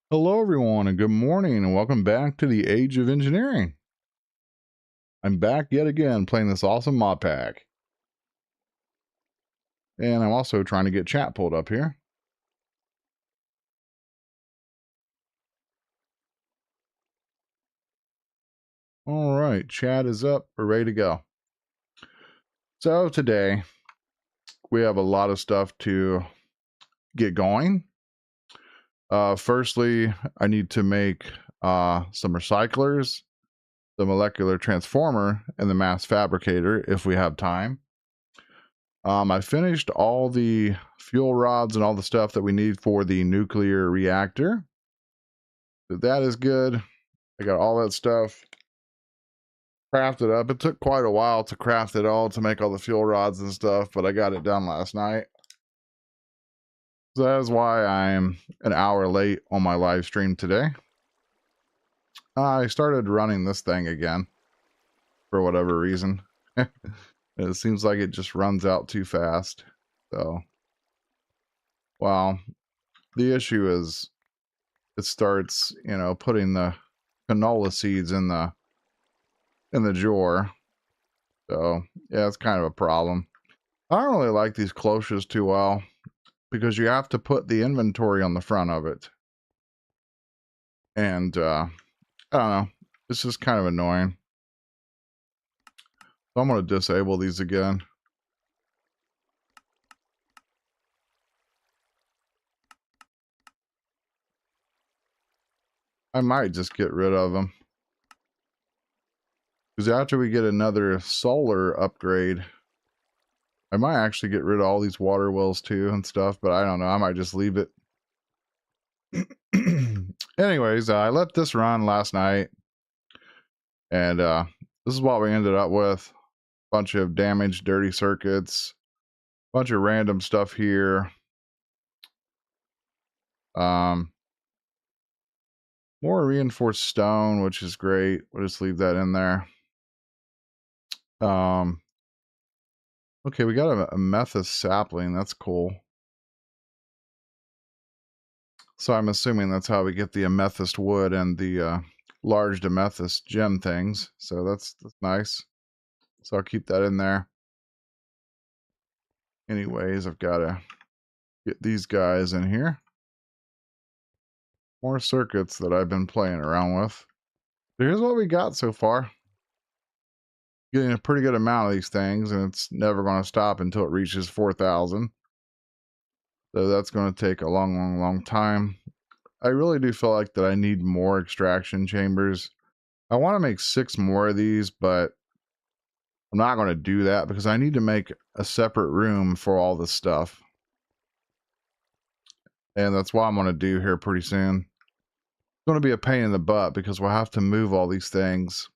Hello, everyone, and good morning, and welcome back to the Age of Engineering. I'm back yet again playing this awesome mod pack. And I'm also trying to get chat pulled up here. All right, chat is up. We're ready to go. So today, we have a lot of stuff to get going. Firstly, I need to make some recyclers, the molecular transformer, and the mass fabricator if we have time. I finished all the fuel rods and all the stuff that we need for the nuclear reactor. So that is good. I got all that stuff crafted up. It took quite a while to craft it all to make all the fuel rods and stuff, but I got it done last night. So that is why I'm an hour late on my live stream today. I started running this thing again for whatever reason. It seems like it just runs out too fast. So, well, the issue is it starts, putting the canola seeds in the drawer. So, yeah, it's kind of a problem. I don't really like these cloches too well because you have to put the inventory on the front of it. And I don't know. It's just kind of annoying. So I'm going to disable these again. I might just get rid of them. Because after we get another solar upgrade, I might actually get rid of all these water wells too and stuff, but I don't know. I might just leave it. Anyways, I let this run last night. And this is what we ended up with. Bunch of damaged, dirty circuits. Bunch of random stuff here. More reinforced stone, which is great. We'll just leave that in there. Okay, we got a amethyst sapling. That's cool. So I'm assuming that's how we get the amethyst wood and the large amethyst gem things. So that's nice. So I'll keep that in there. Anyways, I've got to get these guys in here. More circuits that I've been playing around with. Here's what we got so far. Getting a pretty good amount of these things, and it's never going to stop until it reaches 4,000. So that's going to take a long time. I really do feel like that I need more extraction chambers. I want to make 6 more of these, but I'm not going to do that because I need to make a separate room for all this stuff. And that's what I'm going to do here pretty soon. It's going to be a pain in the butt because we'll have to move all these things.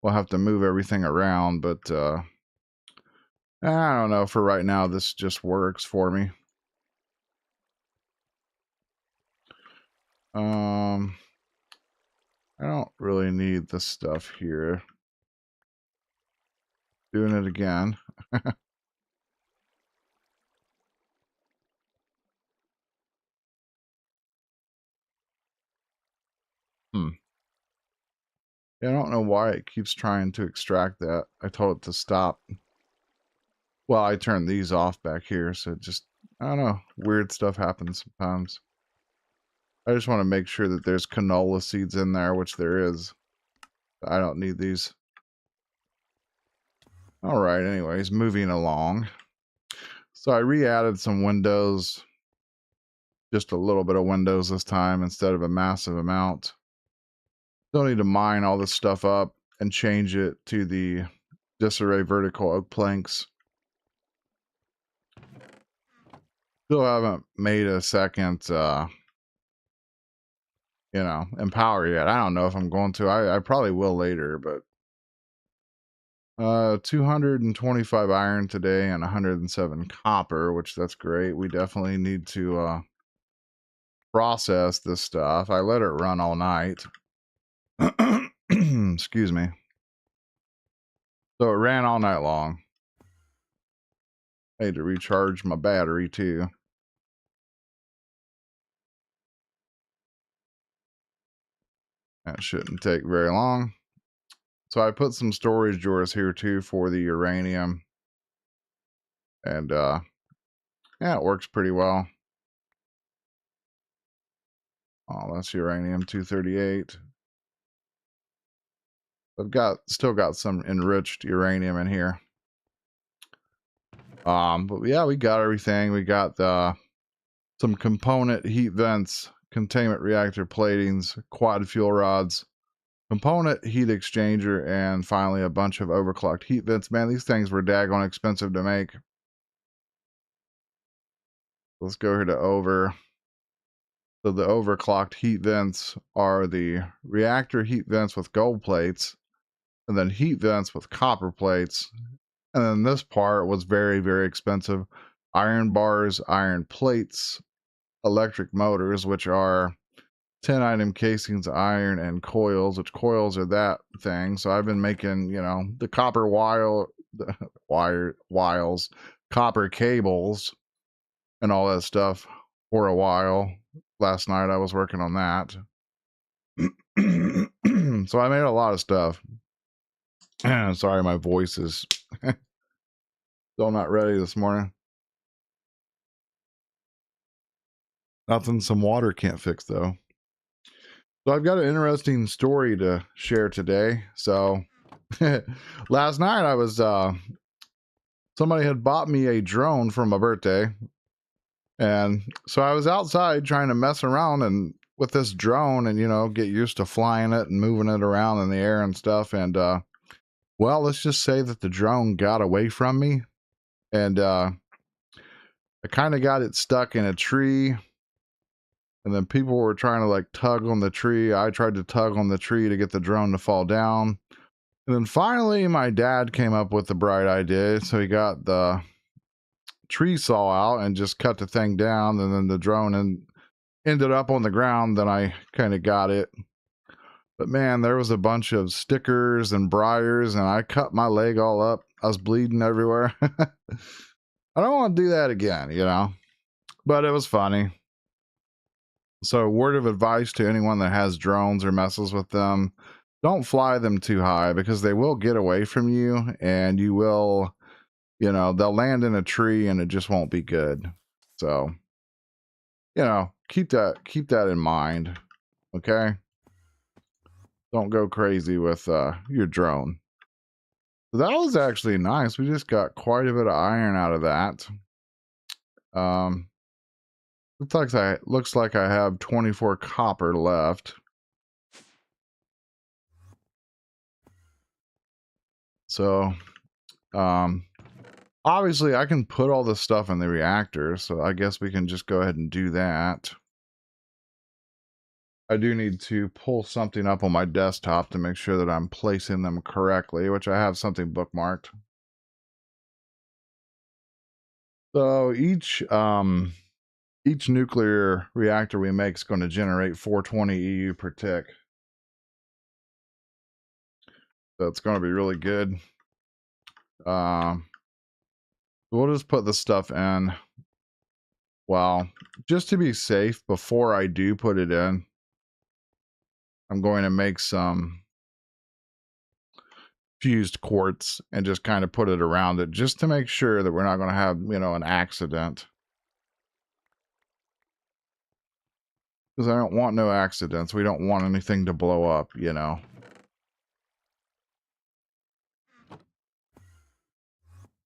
We'll have to move everything around, but I don't know. For right now, this just works for me. I don't really need this stuff here. Doing it again. Yeah, I don't know why it keeps trying to extract that. I told it to stop. Well, I turned these off back here, so it just, I don't know, weird stuff happens sometimes. I just want to make sure that there's canola seeds in there, which there is. I don't need these. All right, anyways, moving along. So I re-added some windows, just a little bit of windows this time instead of a massive amount. Don't need to mine all this stuff up and change it to the disarray vertical oak planks. Still haven't made a second, empower yet. I don't know if I'm going to. I probably will later, but 225 iron today and 107 copper, which that's great. We definitely need to process this stuff. I let it run all night. Excuse me. So it ran all night long. I need to recharge my battery too. That shouldn't take very long. So I put some storage drawers here too for the uranium. And yeah, it works pretty well. Oh, that's uranium 238. I've still got some enriched uranium in here. But yeah, we got everything. We got some component heat vents, containment reactor platings, quad fuel rods, component heat exchanger, and finally a bunch of overclocked heat vents. Man, these things were daggone expensive to make. Let's go here to over. So the overclocked heat vents are the reactor heat vents with gold plates, and then heat vents with copper plates. And then this part was very, very expensive. Iron bars, iron plates, electric motors, which are 10 item casings, iron, and coils, which coils are that thing. So I've been making, the copper wiles, copper cables, and all that stuff for a while. Last night I was working on that. So I made a lot of stuff. Sorry, my voice is still not ready this morning. Nothing some water can't fix, though. So I've got an interesting story to share today. So last night I was somebody had bought me a drone for my birthday. And so I was outside trying to mess around and with this drone and get used to flying it and moving it around in the air and stuff. And well, let's just say that the drone got away from me, and I kind of got it stuck in a tree. And then people were trying to like tug on the tree. I tried to tug on the tree to get the drone to fall down. And then finally, my dad came up with the bright idea. So he got the tree saw out and just cut the thing down. And then the drone ended up on the ground. Then I kind of got it. But man, there was a bunch of stickers and briars, and I cut my leg all up. I was bleeding everywhere. I don't want to do that again, but it was funny. So, word of advice to anyone that has drones or messes with them: don't fly them too high because they will get away from you, and you will, they'll land in a tree and it just won't be good. So, keep that in mind. Okay. Don't go crazy with your drone. That was actually nice. We just got quite a bit of iron out of that. Looks like I have 24 copper left. So, obviously I can put all this stuff in the reactor, so I guess we can just go ahead and do that. I do need to pull something up on my desktop to make sure that I'm placing them correctly, which I have something bookmarked. So each nuclear reactor we make is going to generate 420 EU per tick. So it's going to be really good. We'll just put the stuff in. Well, just to be safe, before I do put it in, I'm going to make some fused quartz and just kind of put it around it just to make sure that we're not going to have, an accident. Because I don't want no accidents. We don't want anything to blow up,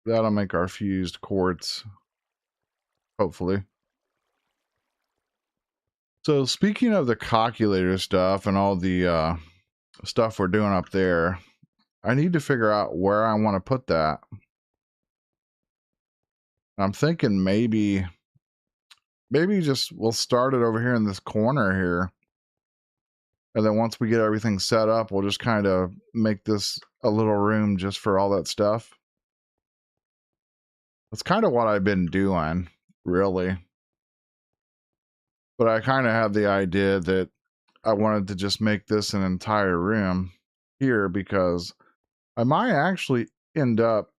That'll make our fused quartz, hopefully. So speaking of the calculator stuff and all the stuff we're doing up there, I need to figure out where I want to put that. I'm thinking maybe just we'll start it over here in this corner here. And then once we get everything set up, we'll just kind of make this a little room just for all that stuff. That's kind of what I've been doing, really. But I kind of have the idea that I wanted to just make this an entire room here because I might actually end up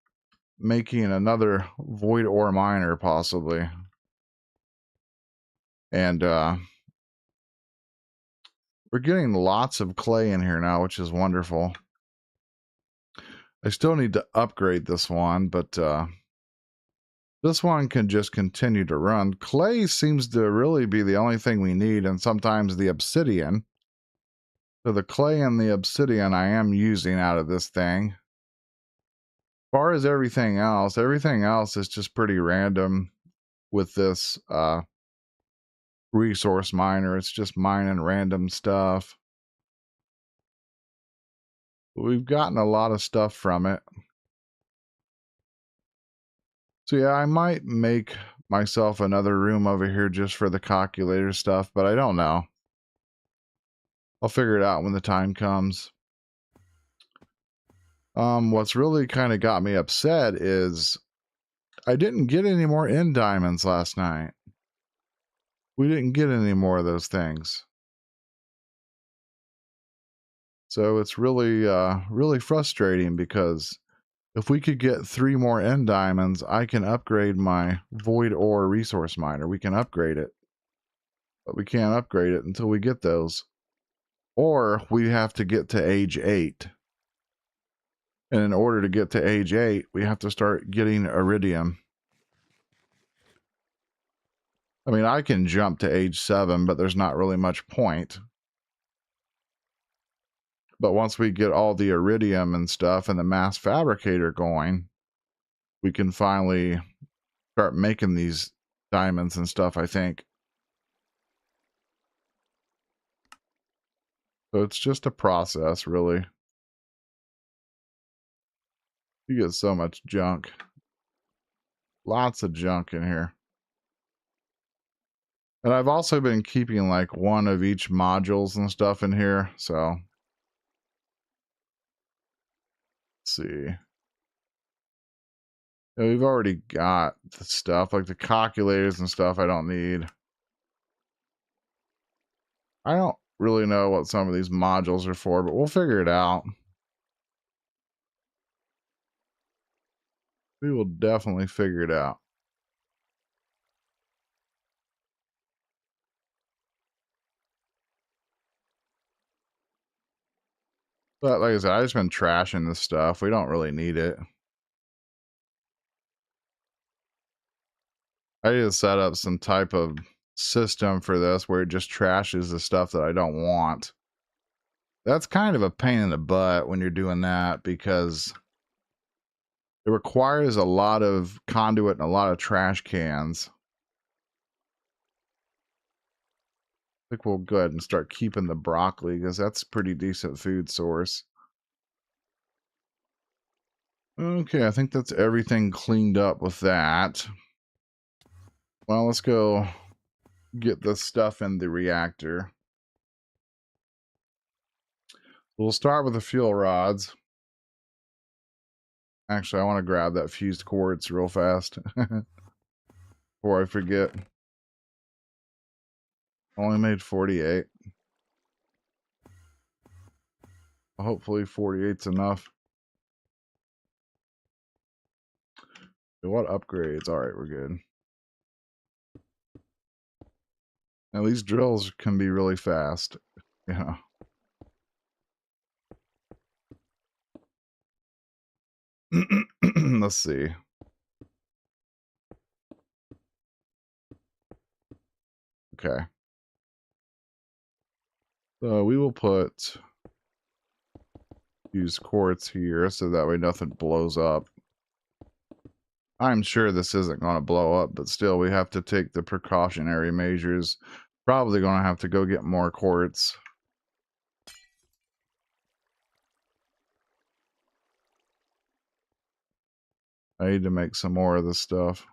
making another void ore miner possibly. And we're We're getting lots of clay in here now, which is wonderful. I still need to upgrade this one, but this one can just continue to run. Clay seems to really be the only thing we need, and sometimes the obsidian. So the clay and the obsidian I am using out of this thing. As far as everything else is just pretty random with this resource miner. It's just mining random stuff. We've gotten a lot of stuff from it. So yeah, I might make myself another room over here just for the calculator stuff, but I don't know. I'll figure it out when the time comes. What's really kind of got me upset is I didn't get any more end diamonds last night. We didn't get any more of those things. So it's really, really frustrating because if we could get 3 more end diamonds, I can upgrade my void ore resource miner. We can upgrade it, but we can't upgrade it until we get those. Or we have to get to age 8. And in order to get to age 8, we have to start getting iridium. I mean, I can jump to age 7, but there's not really much point. But once we get all the iridium and stuff and the mass fabricator going, we can finally start making these diamonds and stuff, I think. So it's just a process, really. You get so much junk. Lots of junk in here. And I've also been keeping like one of each modules and stuff in here, so. Let's see. Yeah, we've already got the stuff, like the calculators and stuff I don't need. I don't really know what some of these modules are for, but we'll figure it out. We will definitely figure it out. But like I said, I've just been trashing this stuff. We don't really need it. I need to set up some type of system for this where it just trashes the stuff that I don't want. That's kind of a pain in the butt when you're doing that because it requires a lot of conduit and a lot of trash cans. I think we'll go ahead and start keeping the broccoli because that's a pretty decent food source. Okay, I think that's everything cleaned up with that. Well, let's go get the stuff in the reactor. We'll start with the fuel rods. Actually, I want to grab that fused quartz real fast before I forget. Only made 48. Hopefully 48's enough. What upgrades? All right, we're good. Now these drills can be really fast, you know. Let's see. Okay. So we will put use quartz here so that way nothing blows up. I'm sure this isn't going to blow up, but still we have to take the precautionary measures. Probably going to have to go get more quartz. I need to make some more of this stuff.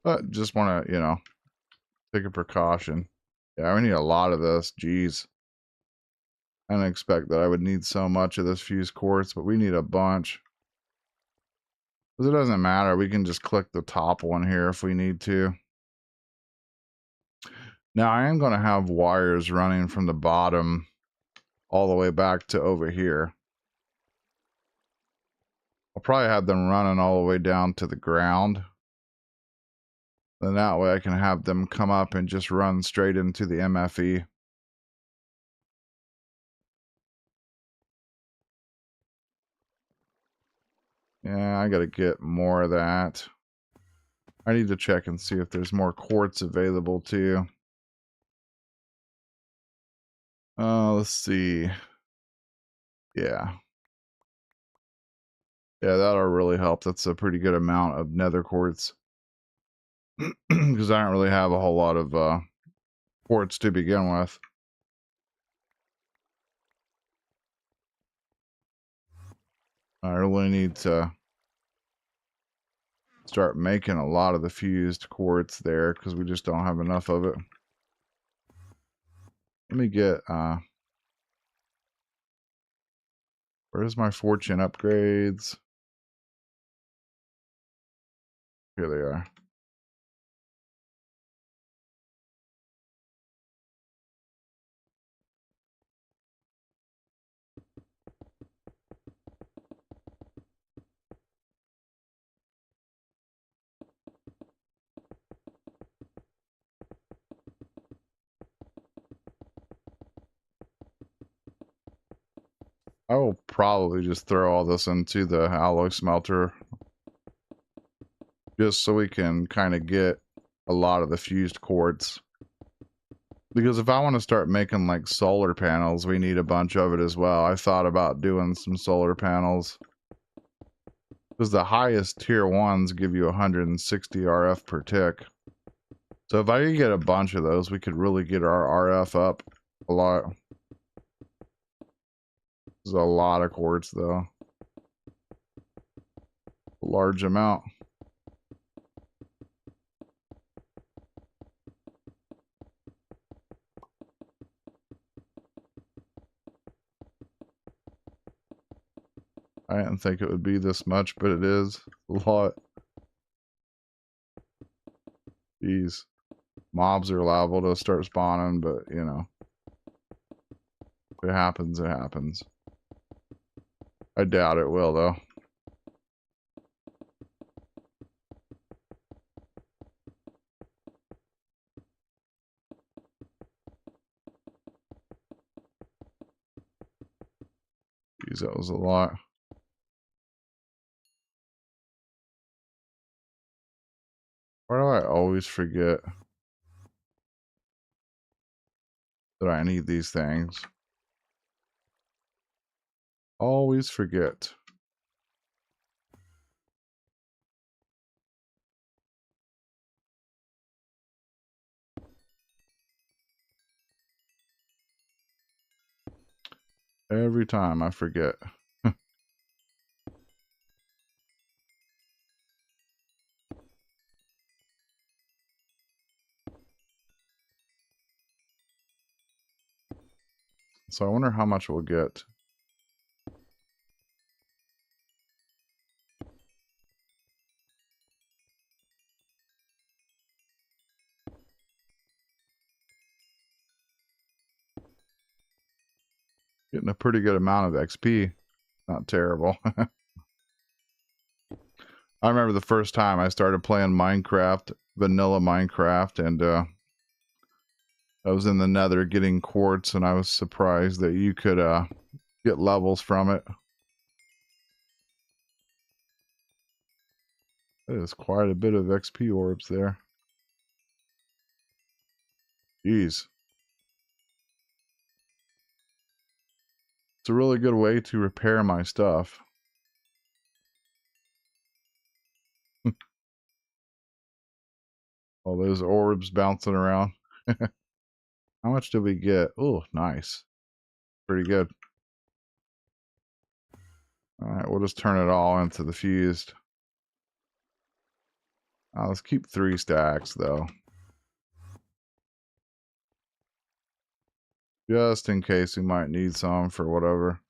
But just want to, you know, take a precaution. Yeah, we need a lot of this. Jeez. I didn't expect that I would need so much of this fused quartz, but we need a bunch. Because it doesn't matter. We can just click the top one here if we need to. Now, I am going to have wires running from the bottom all the way back to over here. I'll probably have them running all the way down to the ground. Then that way I can have them come up and just run straight into the MFE. Yeah, I gotta get more of that. I need to check and see if there's more quartz available too. Let's see. Yeah. Yeah, that'll really help. That's a pretty good amount of nether quartz. Because I don't really have a whole lot of quartz to begin with. I really need to start making a lot of the fused quartz there because we just don't have enough of it. Let me get where's my fortune upgrades? Here they are. I will probably just throw all this into the alloy smelter just so we can kind of get a lot of the fused quartz. Because if I want to start making like solar panels, we need a bunch of it as well. I thought about doing some solar panels. Because the highest tier ones give you 160 RF per tick. So if I could get a bunch of those, we could really get our RF up a lot. There's a lot of quartz though. A large amount. I didn't think it would be this much, but it is a lot. These mobs are liable to start spawning, but you know, if it happens, it happens. I doubt it will though. Geez, that was a lot. Why do I always forget that I need these things? Always forget. Every time I forget. So I wonder how much we'll get. Getting a pretty good amount of XP. Not terrible. I remember the first time I started playing Minecraft, vanilla Minecraft, and I was in the nether getting quartz, and I was surprised that you could get levels from it. There's quite a bit of XP orbs there. Jeez. It's a really good way to repair my stuff. All those orbs bouncing around. How much did we get? Oh, nice. Pretty good. Alright, we'll just turn it all into the fused. Let's keep 3 stacks, though. Just in case we might need some for whatever.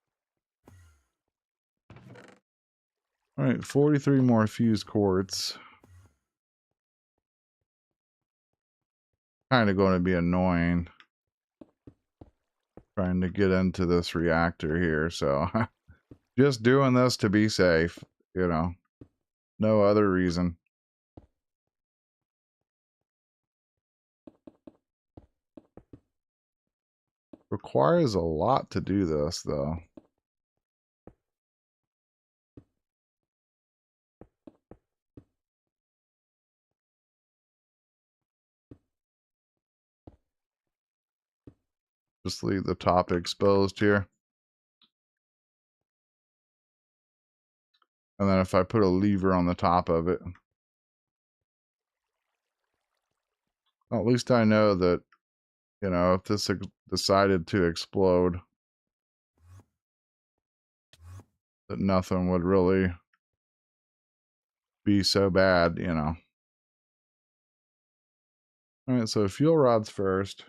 Alright, 43 more fused quartz. Kind of going to be annoying. Trying to get into this reactor here, so just doing this to be safe. you know, no other reason. Requires a lot to do this, though. Just leave the top exposed here. And then if I put a lever on the top of it, well, at least I know that, you know, if this decided to explode, that nothing would really be so bad, you know. All right, so fuel rods first.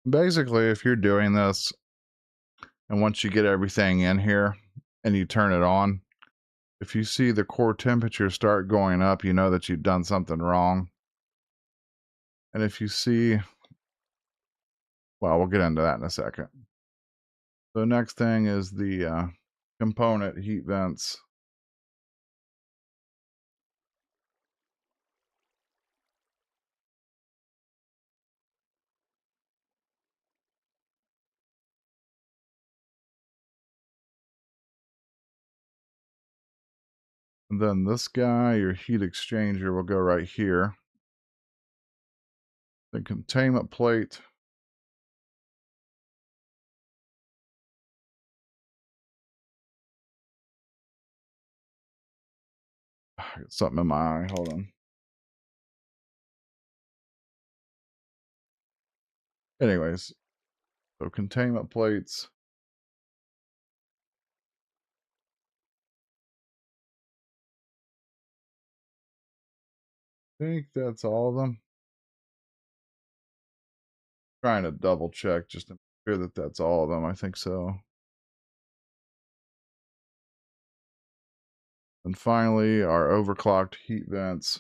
Basically, if you're doing this, and once you get everything in here and you turn it on, if you see the core temperature start going up, you know that you've done something wrong. And if you see, well, we'll get into that in a second. The next thing is the component heat vents. And then this guy, your heat exchanger, will go right here. The containment plate. I got something in my eye. Hold on. Anyways, so containment plates. I think that's all of them. Trying to double check just to make sure that that's all of them. I think so. And finally, our overclocked heat vents.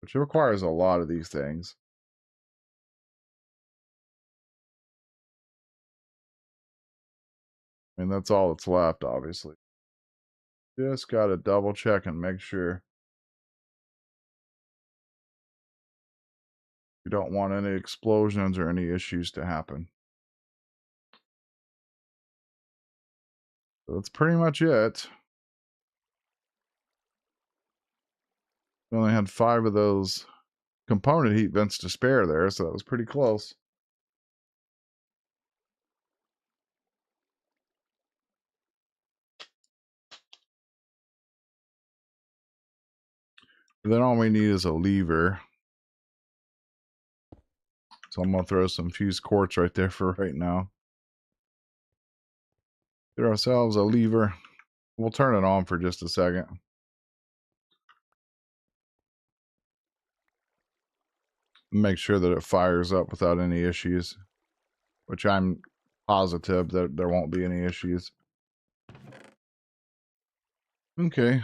Which requires a lot of these things. I mean, that's all that's left, obviously. Just got to double check and make sure you don't want any explosions or any issues to happen. So that's pretty much it. We only had 5 of those component heat vents to spare there, so that was pretty close. And then all we need is a lever. So I'm going to throw some fused quartz right there for right now. Get ourselves a lever. We'll turn it on for just a second. Make sure that it fires up without any issues, which I'm positive that there won't be any issues. Okay,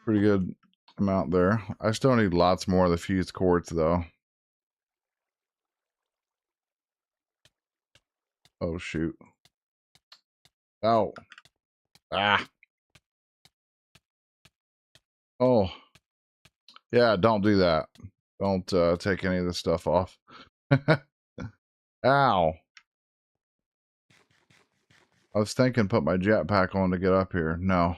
pretty good amount there. I still need lots more of the fused quartz though. Oh shoot. Oh. Ah. Oh. Yeah, don't do that. Don't take any of this stuff off. Ow. I was thinking put my jetpack on to get up here. No.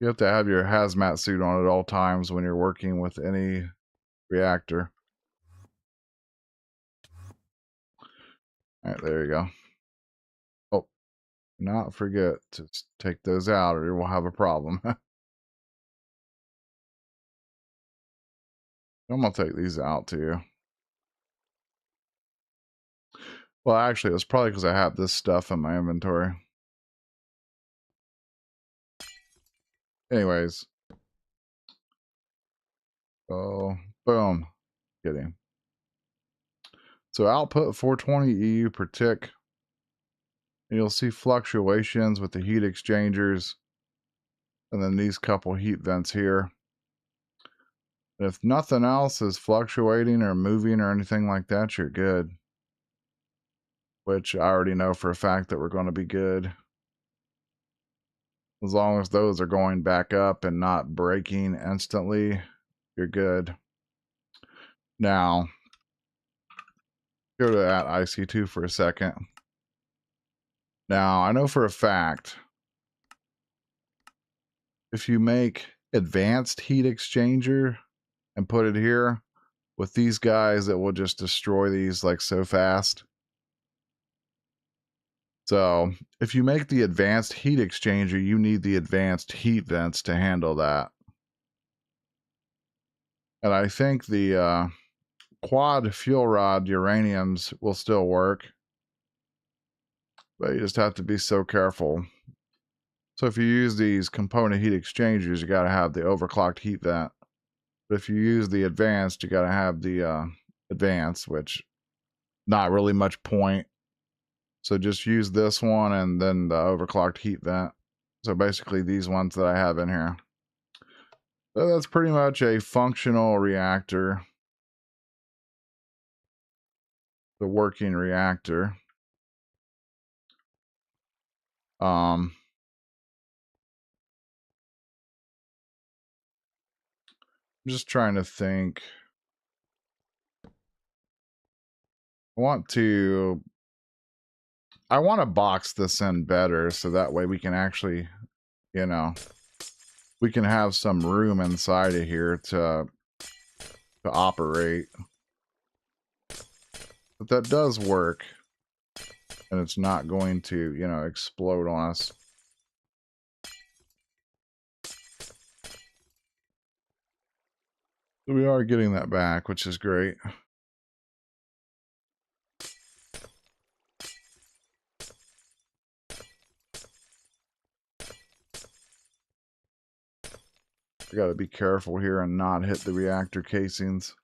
You have to have your hazmat suit on at all times when you're working with any reactor. All right, there you go. Oh, not forget to take those out or we'll have a problem. I'm going to take these out too. Well, actually, it's probably because I have this stuff in my inventory. Anyways. Oh, boom. Kidding. So output 420 EU per tick. You'll see fluctuations with the heat exchangers. And then these couple heat vents here. If nothing else is fluctuating or moving or anything like that, you're good. Which I already know for a fact that we're going to be good. As long as those are going back up and not breaking instantly, you're good. Now, go to that IC2 for a second. Now, I know for a fact, if you make advanced heat exchanger and put it here, with these guys, it will just destroy these like so fast. So if you make the advanced heat exchanger, you need the advanced heat vents to handle that. And I think the quad fuel rod uraniums will still work, but you just have to be so careful. So if you use these component heat exchangers, you got to have the overclocked heat vent. But if you use the advanced, you got to have the advanced, which not really much point. So just use this one and then the overclocked heat vent. So basically these ones that I have in here. So that's pretty much a functional reactor. The working reactor. I'm just trying to think. I want to box this in better so that way we can actually, you know, we can have some room inside of here to operate. But that does work. And it's not going to, you know, explode on us. So we are getting that back, which is great. I gotta be careful here and not hit the reactor casings.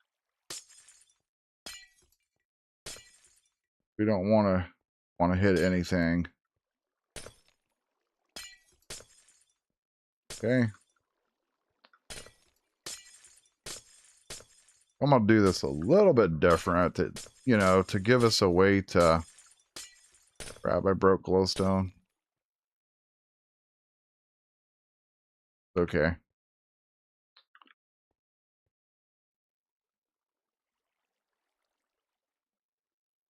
We don't want to hit anything. Okay. I'm gonna do this a little bit different, to, you know, to give us a way to. Crap! I broke glowstone. Okay.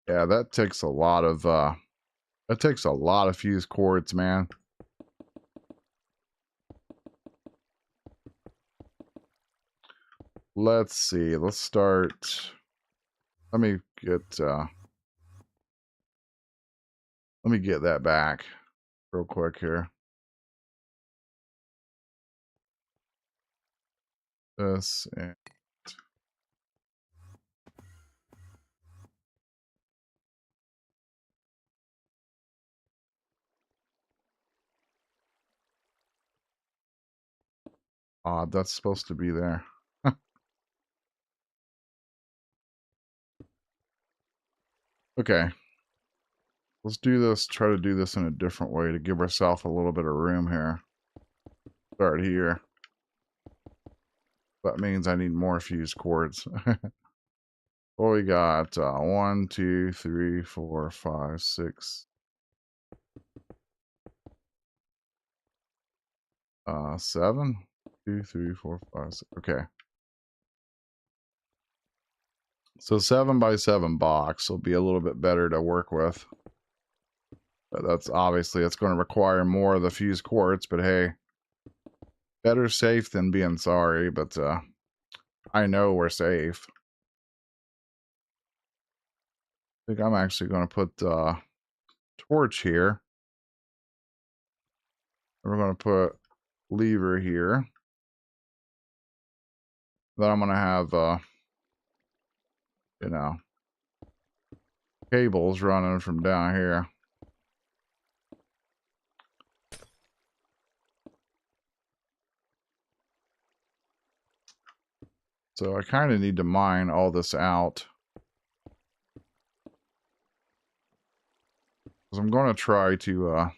Yeah, that takes a lot of fuse cords, man. Let's see. Let's start. Let me get that back real quick here. This and that's supposed to be there. Okay. Let's do this, try to do this in a different way to give ourselves a little bit of room here. Start here. That means I need more fuse cords. Well, we got 1, 2, 3, 4, 5, 6. 7. 2, 3, 4, 5, 6. Okay. So 7 by 7 box will be a little bit better to work with. But that's obviously, it's going to require more of the fuse quartz, but hey, better safe than being sorry, but I know we're safe. I think I'm actually going to put torch here. We're going to put lever here. Then I'm going to have, you know, cables running from down here. So I kind of need to mine all this out. Because I'm going to try to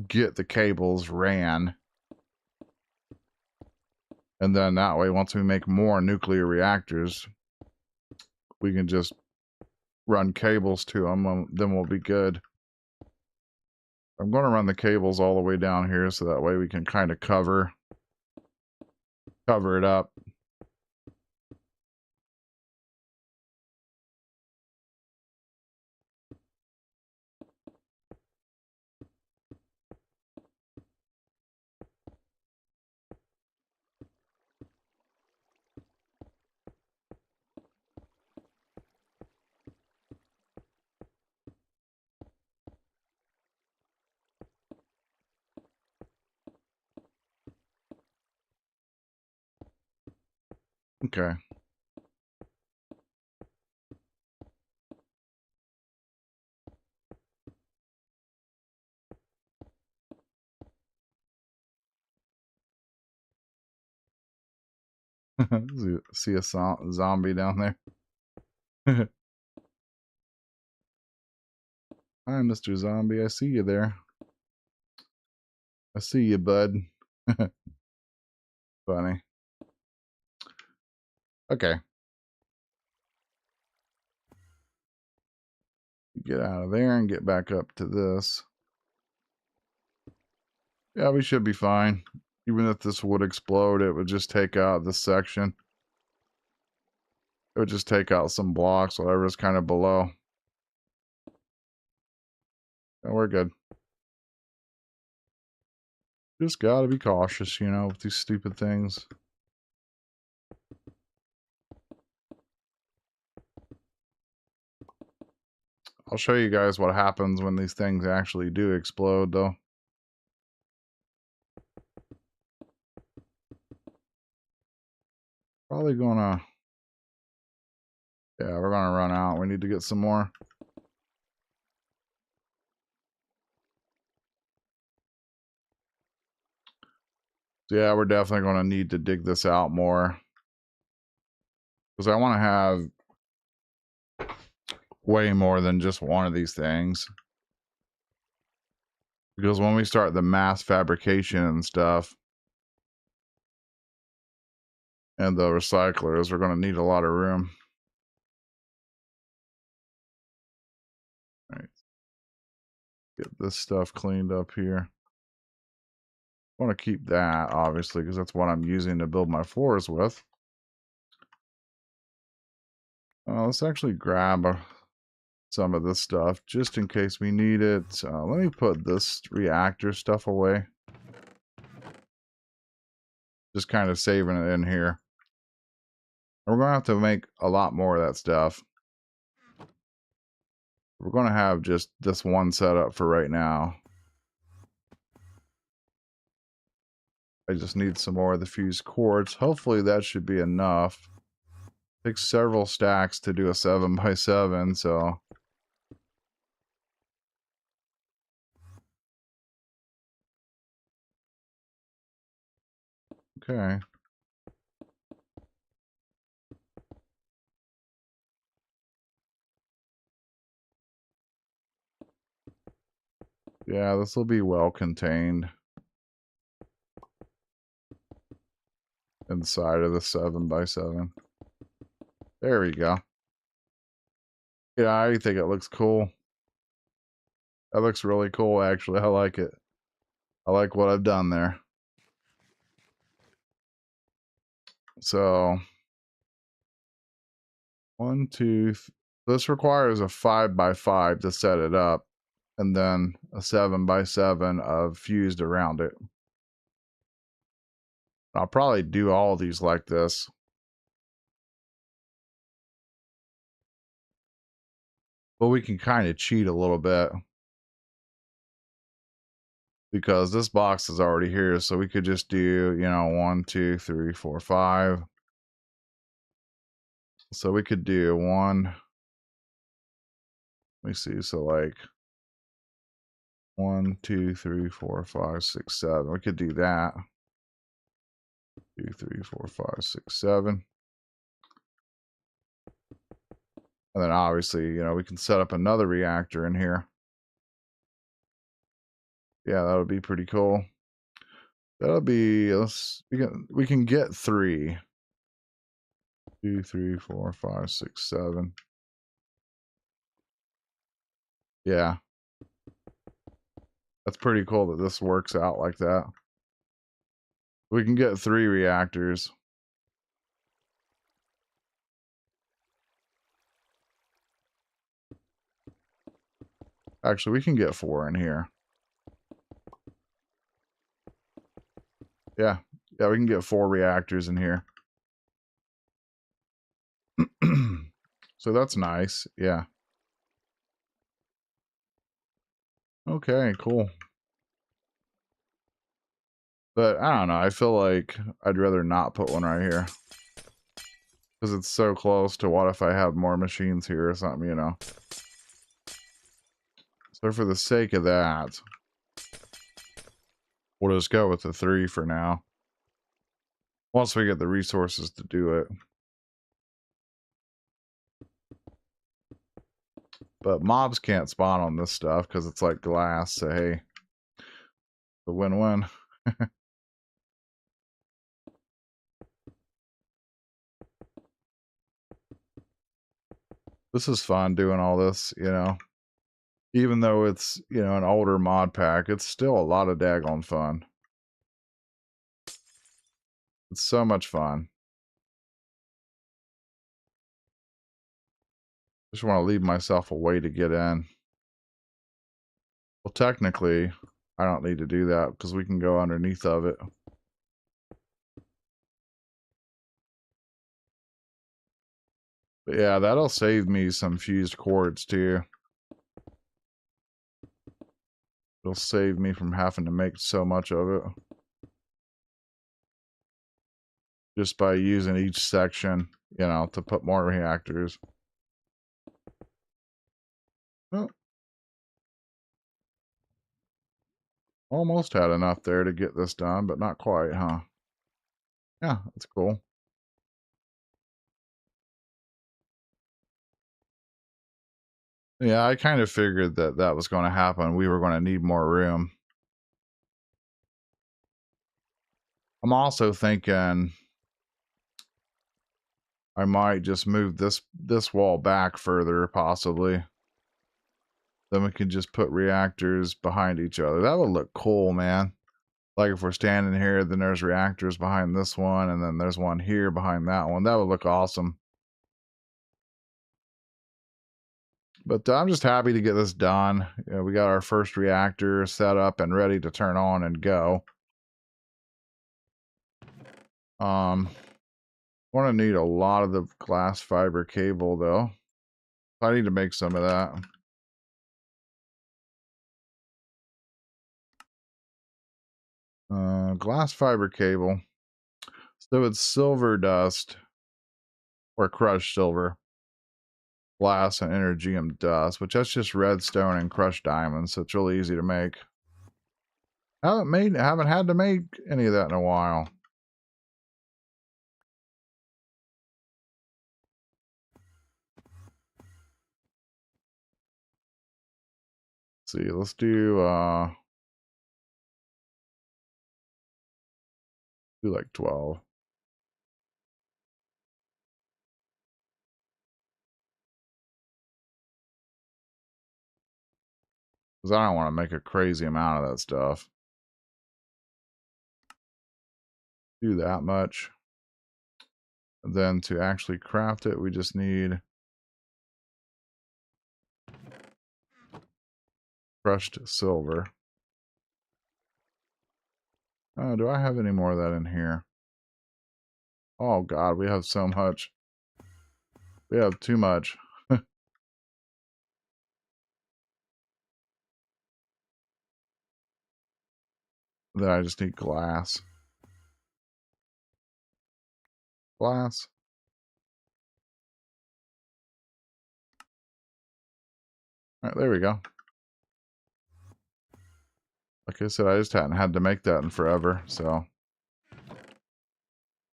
get the cables ran. And then that way, once we make more nuclear reactors, we can just run cables to them, then we'll be good. I'm going to run the cables all the way down here so that way we can kind of cover it up. Okay. See a zombie down there. Hi, Mr. Zombie. I see you there. I see you, bud. Funny. Okay. Get out of there and get back up to this. Yeah, we should be fine. Even if this would explode, it would just take out this section. It would just take out some blocks, whatever's kind of below. And we're good. Just gotta be cautious, you know, with these stupid things. I'll show you guys what happens when these things actually do explode, though. Probably gonna... Yeah, we're gonna run out. We need to get some more. So yeah, we're definitely gonna need to dig this out more. Because I want to have way more than just one of these things. Because when we start the mass fabrication and stuff, and the recyclers, we're going to need a lot of room. All right. Get this stuff cleaned up here. I want to keep that, obviously, because that's what I'm using to build my floors with. Let's actually grab some of this stuff just in case we need it. Let me put this reactor stuff away. Just kind of saving it in here. We're going to have to make a lot more of that stuff. We're going to have just this one setup for right now. I just need some more of the fused quartz. Hopefully that should be enough. Takes several stacks to do a 7x7, so... Okay. Yeah, this will be well contained inside of the 7x7. There we go. Yeah, I think it looks cool. That looks really cool, actually. I like it. I like what I've done there. So, 1, 2, this requires a 5x5 to set it up, and then a 7x7 of fused around it. I'll probably do all of these like this. But we can kind of cheat a little bit. Because this box is already here, so we could just do, you know, 1, 2, 3, 4, 5. So we could do 1. Let me see. So like 1, 2, 3, 4, 5, 6, 7. We could do that. 2, 3, 4, 5, 6, 7. And then obviously, you know, we can set up another reactor in here. Yeah, that would be pretty cool. That'll be, we can get 3. 2, 3, 4, 5, 6, 7. Yeah. That's pretty cool that this works out like that. We can get 3 reactors. Actually, we can get 4 in here. Yeah. Yeah, we can get 4 reactors in here. So that's nice. Yeah. Okay, cool. But I don't know. I feel like I'd rather not put one right here. Because it's so close to what if I have more machines here or something, you know. So for the sake of that, we'll just go with the 3 for now. Once we get the resources to do it. But mobs can't spawn on this stuff because it's like glass, so hey. The win-win. This is fun doing all this, you know. Even though it's, you know, an older mod pack, it's still a lot of daggone fun. It's so much fun. Just want to leave myself a way to get in. Well, technically, I don't need to do that because we can go underneath of it. But yeah, that'll save me some fused cords too. It'll save me from having to make so much of it. Just by using each section, you know, to put more reactors. Oh. Almost had enough there to get this done, but not quite, huh? Yeah, that's cool. Yeah, I kind of figured that that was going to happen. We were going to need more room. I'm also thinking I might just move this wall back further, possibly. Then we can just put reactors behind each other. That would look cool, man. Like if we're standing here, then there's reactors behind this one, and then there's one here behind that one. That would look awesome. But I'm just happy to get this done. You know, we got our first reactor set up and ready to turn on and go. Want to need a lot of the glass fiber cable though. I need to make some of that. Glass fiber cable. So it's silver dust or crushed silver, glass, and energium dust, which that's just redstone and crushed diamonds. So it's really easy to make. Haven't had to make any of that in a while. Let's see, let's do like 12. Because I don't want to make a crazy amount of that stuff. Do that much. And then to actually craft it, we just need crushed silver. Oh, do I have any more of that in here? Oh god, we have so much. We have too much. Then I just need glass. Glass. Alright, there we go. Like I said, I just hadn't had to make that in forever, so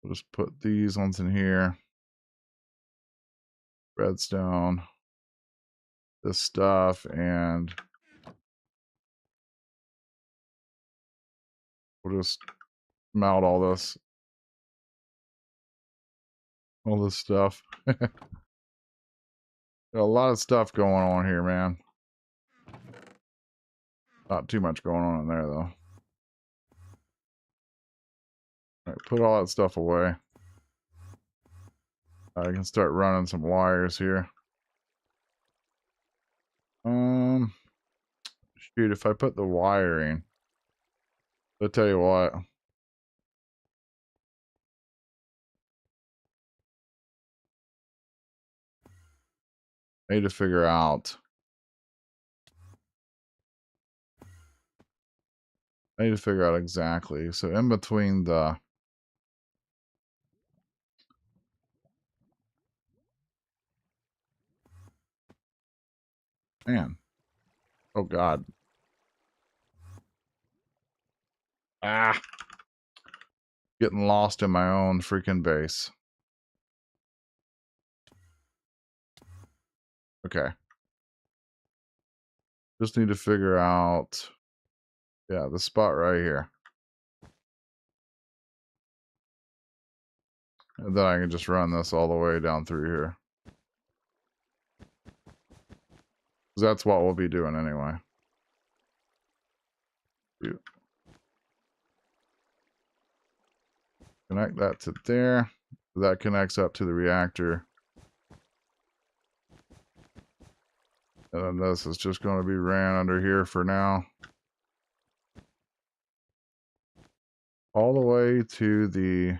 we'll just put these ones in here. Redstone. This stuff, and we'll just Mount all this stuff. Got a lot of stuff going on here, man. Not too much going on in there, though. All right, put all that stuff away. I can start running some wires here. Shoot, if I put the wiring, I'll tell you what. I need to figure out. I need to figure out exactly. So in between the man. Oh God. Ah. Getting lost in my own freaking base. Okay. Just need to figure out, yeah, the spot right here. And then I can just run this all the way down through here. Because that's what we'll be doing anyway. Connect that to there. That connects up to the reactor. And then this is just going to be ran under here for now. All the way to the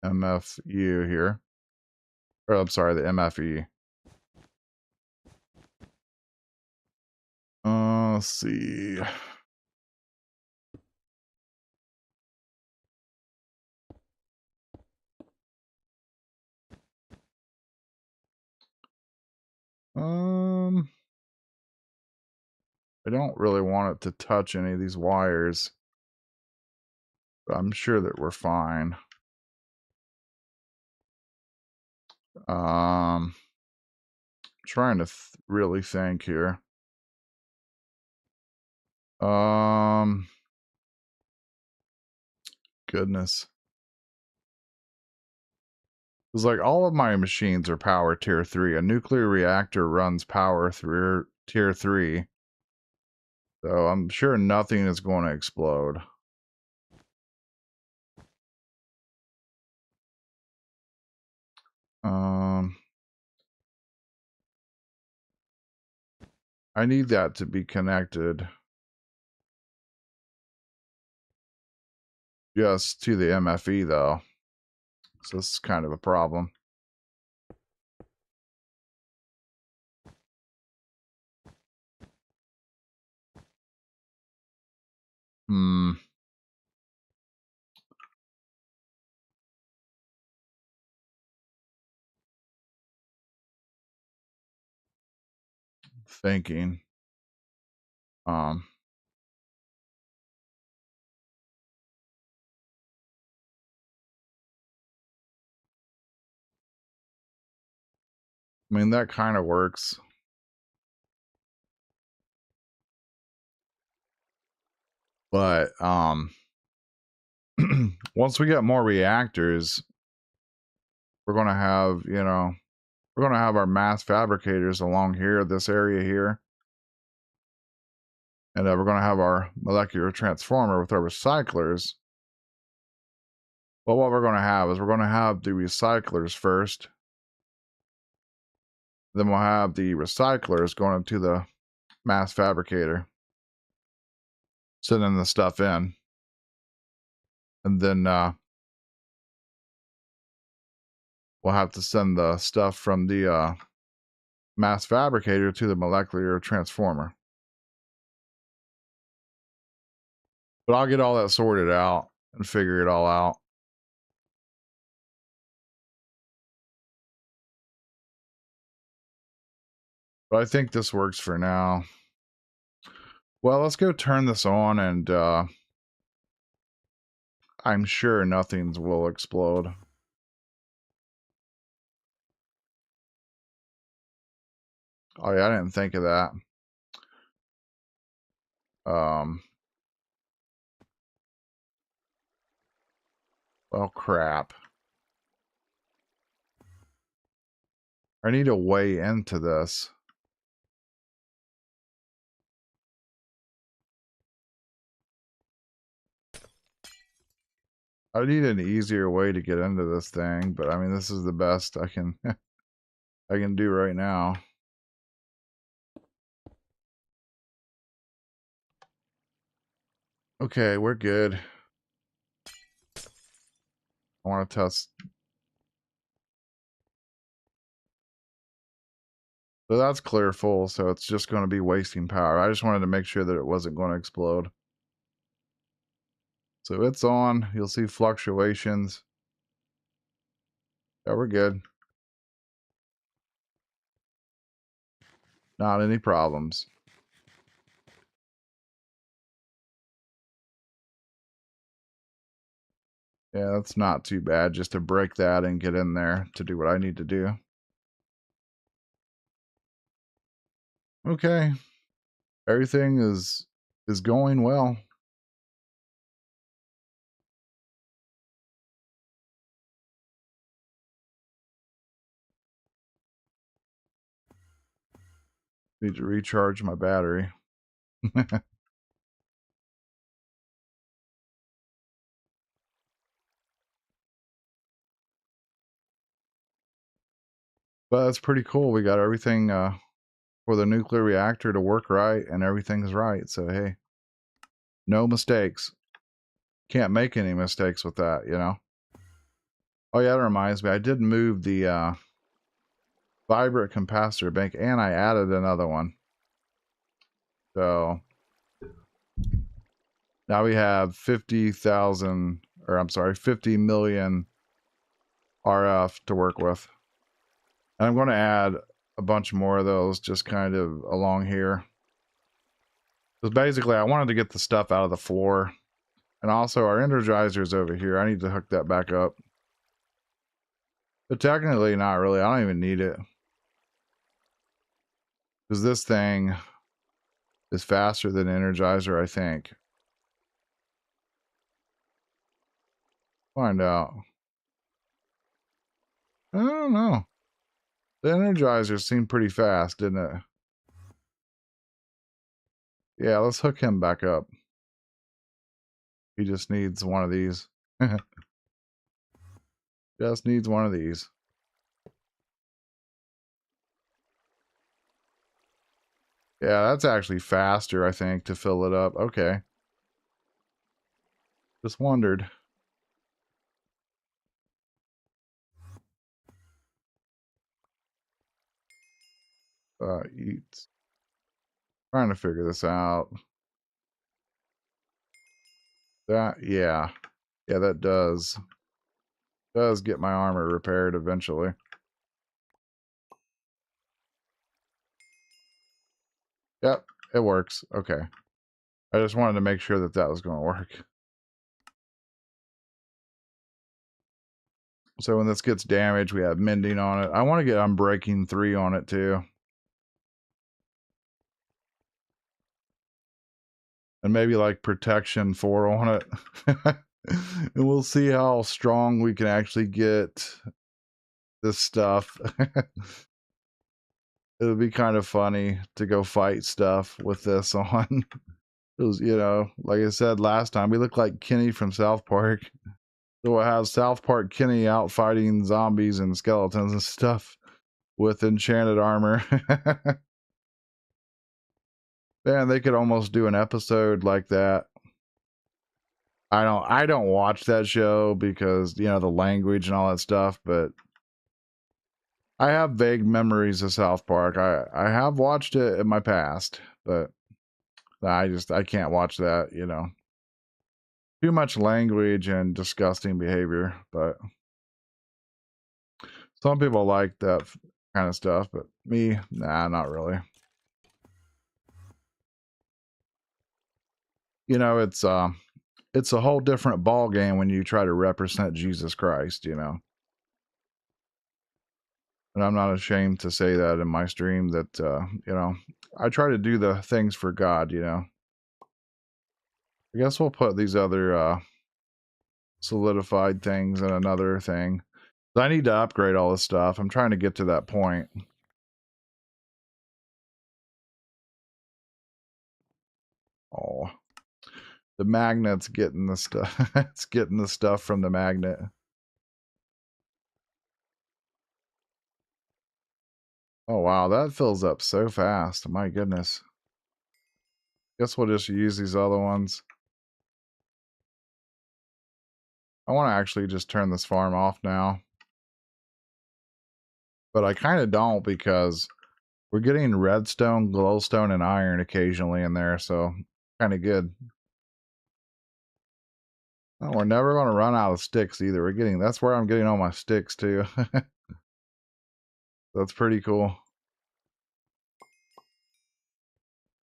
MFU here. Or I'm sorry, the MFE. Let's see. I don't really want it to touch any of these wires, but I'm sure that we're fine. Trying to really think here. Goodness. It's like all of my machines are power tier 3. A nuclear reactor runs power through tier 3. So I'm sure nothing is going to explode. I need that to be connected just to the MFE though. So this is kind of a problem. Thinking. I mean, that kind of works. But once we get more reactors, we're going to have, you know, we're going to have our mass fabricators along here, this area here. And we're going to have our molecular transformer with our recyclers. But what we're going to have is we're going to have the recyclers first. Then we'll have the recyclers going into the mass fabricator, sending the stuff in. And then we'll have to send the stuff from the mass fabricator to the molecular transformer. But I'll get all that sorted out and figure it all out. But I think this works for now. Well, let's go turn this on, and I'm sure nothing will explode. Oh yeah, I didn't think of that. Well, crap. I need a way into this. I need an easier way to get into this thing, but I mean, this is the best I can I can do right now. Okay, we're good. I want to test. So that's clear full, so it's just going to be wasting power. I just wanted to make sure that it wasn't going to explode. So it's on. You'll see fluctuations. Yeah, we're good. Not any problems. Yeah, that's not too bad just to break that and get in there to do what I need to do. Okay. Everything is going well. Need to recharge my battery. But that's pretty cool. We got everything for the nuclear reactor to work right, and everything's right. So, hey, no mistakes. Can't make any mistakes with that, you know? Oh, yeah, that reminds me. I did move the vibrate capacitor bank, and I added another one. So, now we have 50,000, or I'm sorry, 50 million RF to work with. And I'm going to add a bunch more of those just kind of along here. Because basically, I wanted to get the stuff out of the floor. And also, our energizer is over here. I need to hook that back up. But technically, not really. I don't even need it. Because this thing is faster than Energizer, I think. Find out. I don't know. The Energizer seemed pretty fast, didn't it? Yeah, let's hook him back up. He just needs one of these. Just needs one of these. Yeah, that's actually faster, I think, to fill it up. Okay. Just wondered. Eat. Trying to figure this out. That, yeah. Yeah, that does get my armor repaired eventually. Yep, it works. Okay. I just wanted to make sure that that was going to work. So when this gets damaged, we have mending on it. I want to get Unbreaking 3 on it too. And maybe like Protection 4 on it. And we'll see how strong we can actually get this stuff. It would be kind of funny to go fight stuff with this on. It was, you know, like I said last time, we look like Kenny from South Park. So we'll have South Park Kenny out fighting zombies and skeletons and stuff with enchanted armor. Man, they could almost do an episode like that. I don't watch that show because, you know, the language and all that stuff, but I have vague memories of South Park. I have watched it in my past, but I can't watch that, you know. Too much language and disgusting behavior, but some people like that kind of stuff, but me, nah, not really. You know, it's a whole different ball game when you try to represent Jesus Christ, you know. And I'm not ashamed to say that in my stream that you know, I try to do the things for God, you know. I guess we'll put these other solidified things in another thing. I need to upgrade all this stuff. I'm trying to get to that point. Oh, the magnet's getting the stuff. It's getting the stuff from the magnet. Oh, wow. That fills up so fast. My goodness. Guess we'll just use these other ones. I want to actually just turn this farm off now. But I kind of don't because we're getting redstone, glowstone, and iron occasionally in there. So kind of good. Oh, we're never going to run out of sticks either. That's where I'm getting all my sticks too. That's pretty cool.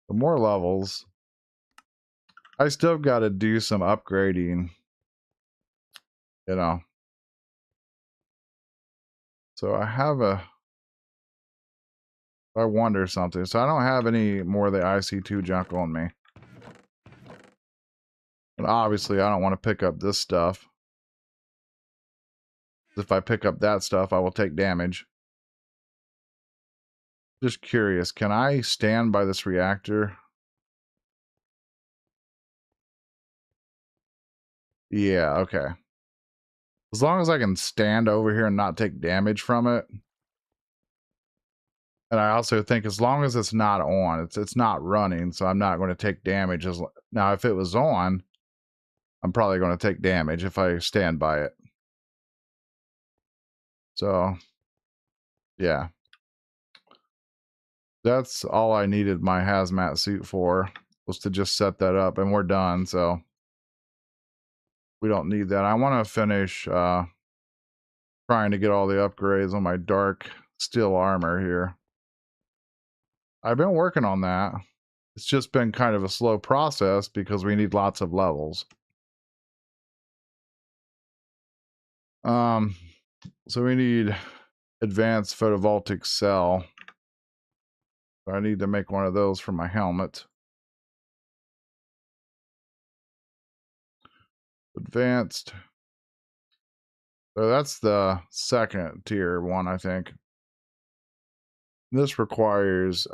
The more levels. I still got to do some upgrading. You know. So I wonder something. So I don't have any more of the IC2 junk on me. And obviously I don't want to pick up this stuff. If I pick up that stuff, I will take damage. Just curious, can I stand by this reactor? Yeah, okay. As long as I can stand over here and not take damage from it. And I also think as long as it's not on, it's not running, so I'm not going to take damage. Now, if it was on, I'm probably going to take damage if I stand by it. So, yeah. That's all I needed my hazmat suit for, was to just set that up, and we're done, so we don't need that. I want to finish trying to get all the upgrades on my dark steel armor here. I've been working on that. It's just been kind of a slow process because we need lots of levels. So we need advanced photovoltaic cell. I need to make one of those for my helmet. Advanced. So that's the second tier one, I think. This requires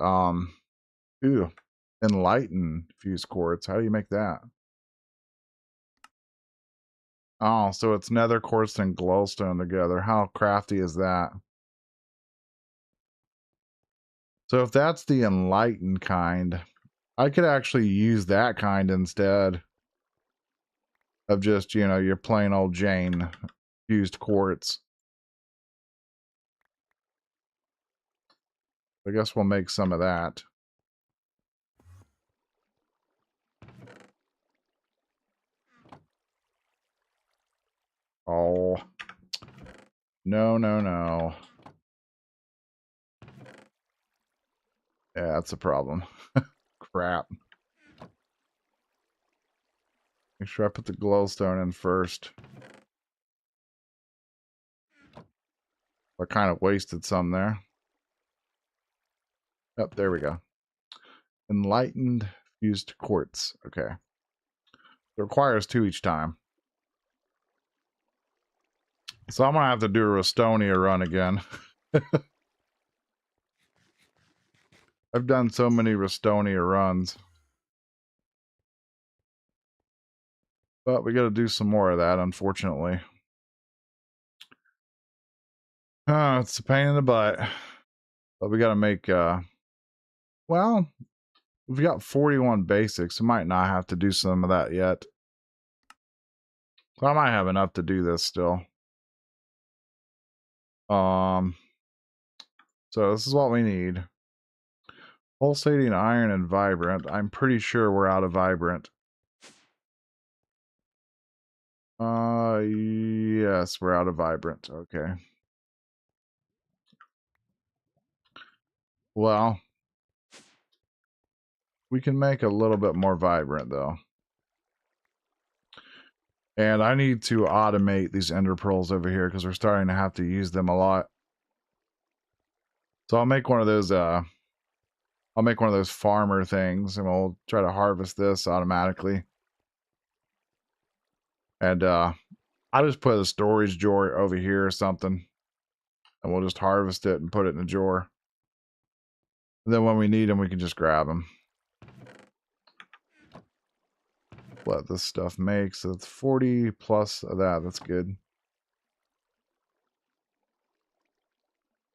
enlighten fused quartz. How do you make that? Oh, so it's nether quartz and glowstone together. How crafty is that? So if that's the enlightened kind, I could actually use that kind instead of just, your plain old Jane fused quartz. I guess we'll make some of that. Oh. No, no, no. Yeah, that's a problem. Crap. Make sure I put the glowstone in first. I kind of wasted some there. Oh, there we go. Enlightened fused quartz. Okay. It requires 2 each time. So I'm going to have to do a Restonia run again. I've done so many Restonia runs. But we got to do some more of that, unfortunately. Oh, it's a pain in the butt. But we got to make, well, we've got 41 basics. We might not have to do some of that yet. So I might have enough to do this still. So this is what we need. Pulsating iron and vibrant. I'm pretty sure we're out of vibrant. Yes, we're out of vibrant. Okay. Well, we can make a little bit more vibrant though. And I need to automate these ender pearls over here because we're starting to have to use them a lot. So I'll make one of those farmer things and we'll try to harvest this automatically. And I just put a storage drawer over here or something, and we'll just harvest it and put it in a drawer. And then when we need them, we can just grab them. What this stuff makes, so it's 40 plus of that. That's good.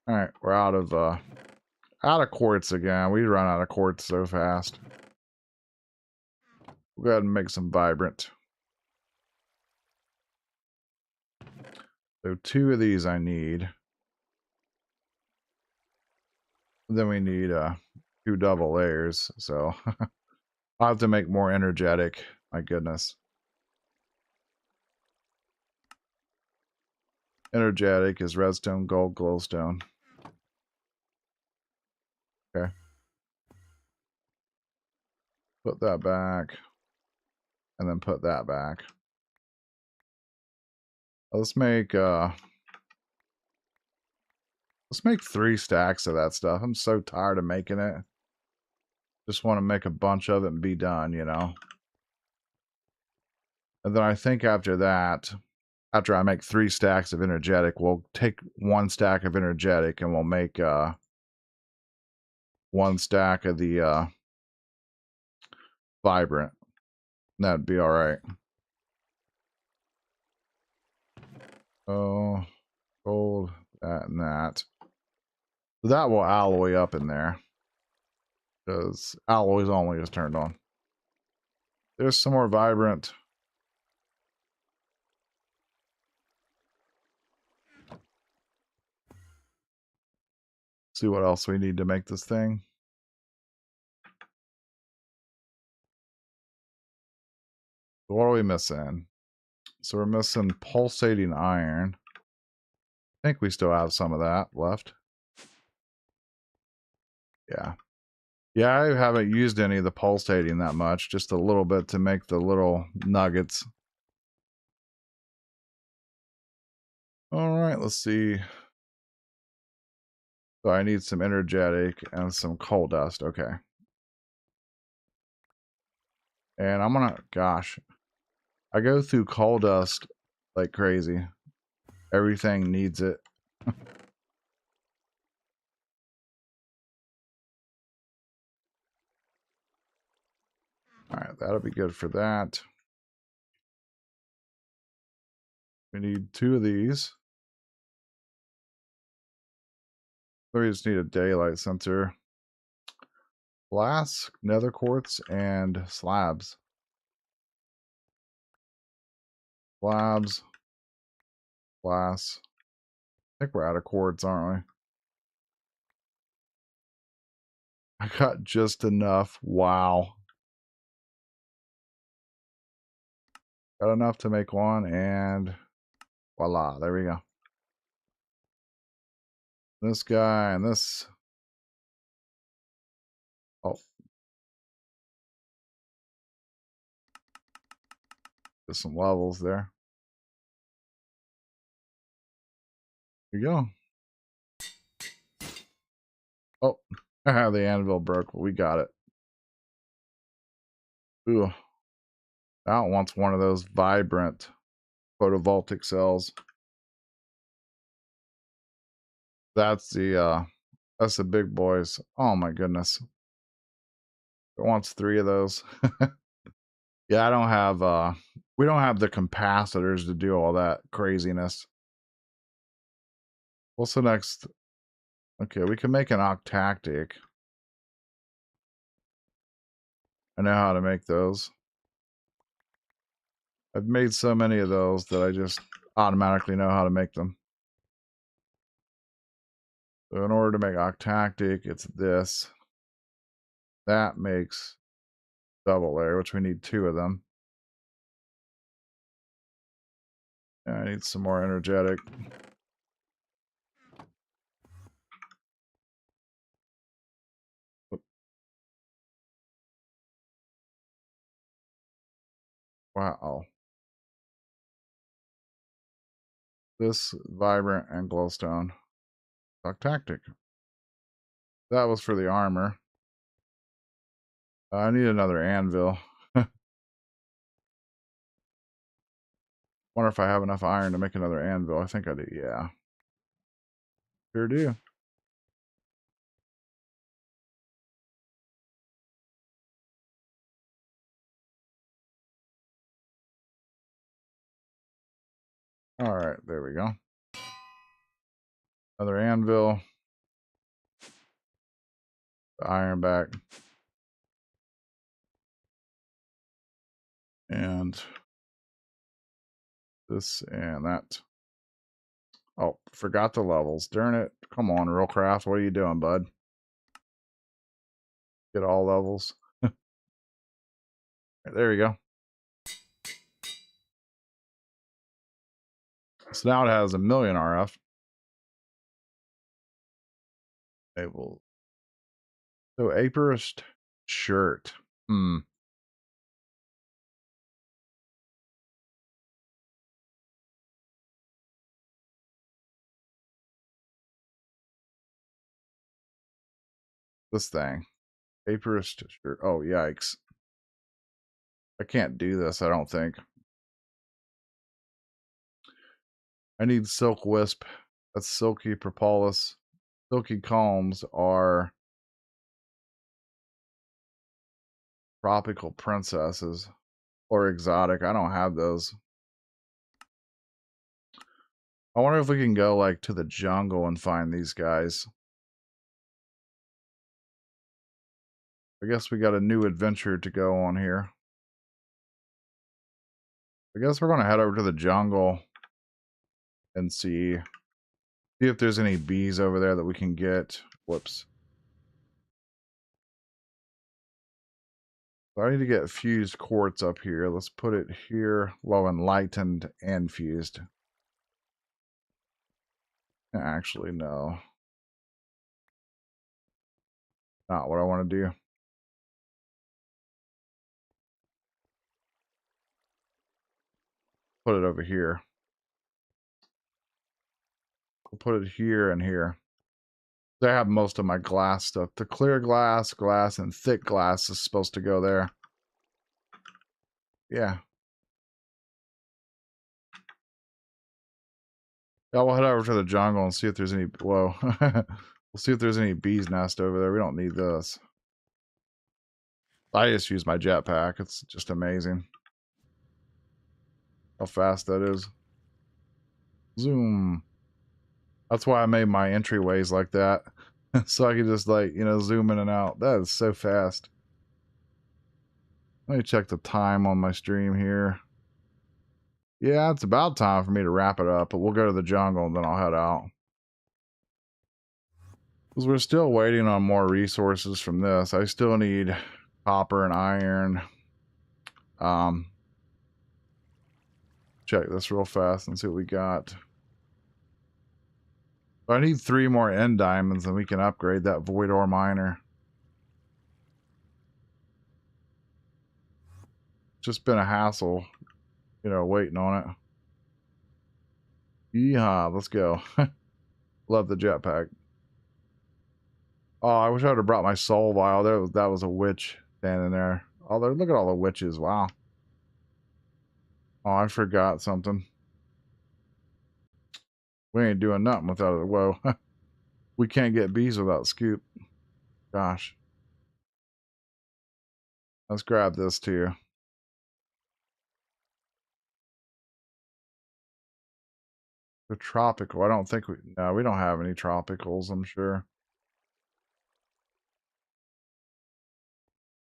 All right, we're out of quartz again. We run out of quartz so fast. We'll go ahead and make some vibrant. So 2 of these I need. Then we need 2 double layers. So I'll have to make more energetic. My goodness. Energetic is redstone, gold, glowstone. Okay. Put that back. And then put that back. Let's make 3 stacks of that stuff. I'm so tired of making it. Just want to make a bunch of it and be done, you know. And then I think after that, after I make 3 stacks of energetic, we'll take 1 stack of energetic and we'll make 1 stack of the vibrant. That'd be all right. Oh, gold, that and that. So that will alloy up in there. Because alloys only is turned on. There's some more vibrant. See what else we need to make this thing. What are we missing? So we're missing pulsating iron. I think we still have some of that left. Yeah. Yeah, I haven't used any of the pulsating that much. Just a little bit to make the little nuggets. Alright, let's see. So I need some energetic and some coal dust. Okay. And I'm gonna, gosh, I go through coal dust like crazy. Everything needs it. Alright, that'll be good for that. We need 2 of these. So we just need a daylight sensor. Glass, nether quartz, and slabs. Slabs. Glass. I think we're out of quartz, aren't we? I got just enough. Wow. Got enough to make 1, and voila, there we go. This guy and this. Oh. Just some levels there. Here you go. Oh, the anvil broke, but we got it. Ooh. That wants one of those vibrant photovoltaic cells. That's the big boys. Oh my goodness. It wants 3 of those. Yeah, I don't have we don't have the capacitors to do all that craziness. What's the next? Okay, we can make an octactic. I know how to make those. I've made so many of those that I just automatically know how to make them. So in order to make octactic, it's this. That makes double layer, which we need 2 of them. And I need some more energetic. Wow. This vibrant and glowstone. Octactic. That was for the armor. I need another anvil. Wonder if I have enough iron to make another anvil. I think I do, yeah. Sure do. Alright, there we go. Another anvil. The iron back. And this and that. Oh, forgot the levels. Darn it. Come on, Realcraft. What are you doing, bud? Get all levels. There we go. So now it has 1,000,000 RF. Able. So Aperist shirt. This thing. Aperist shirt. Oh, yikes. I can't do this, I don't think. I need Silk Wisp. That's Silky Propolis. Silky Calms are tropical princesses. Or exotic. I don't have those. I wonder if we can go, like, to the jungle and find these guys. I guess we got a new adventure to go on here. I guess we're going to head over to the jungle and see if there's any bees over there that we can get. Whoops. So I need to get fused quartz up here. Let's put it here. Low enlightened and fused. Actually, no. Not what I want to do. Put it over here. We'll put it here and here. I have most of my glass stuff. The clear glass, and thick glass is supposed to go there. Yeah. Yeah, we'll head over to the jungle and see if there's any... Whoa. We'll see if there's any bees nest over there. We don't need this. I just use my jetpack. It's just amazing how fast that is. Zoom. That's why I made my entryways like that. So I could just, like, you know, zoom in and out. That is so fast. Let me check the time on my stream here. Yeah, it's about time for me to wrap it up, but we'll go to the jungle and then I'll head out. Because we're still waiting on more resources from this. I still need copper and iron. Check this real fast and see what we got. I need 3 more end diamonds and we can upgrade that void ore miner. Just been a hassle, you know, waiting on it. Yeehaw, let's go. Love the jetpack. Oh, I wish I would have brought my soul vial. That was a witch standing there. Oh, look at all the witches. Wow. Oh, I forgot something. We ain't doing nothing without it. Whoa. We can't get bees without Scoop. Gosh. Let's grab this too. The tropical. I don't think no, we don't have any tropicals, I'm sure.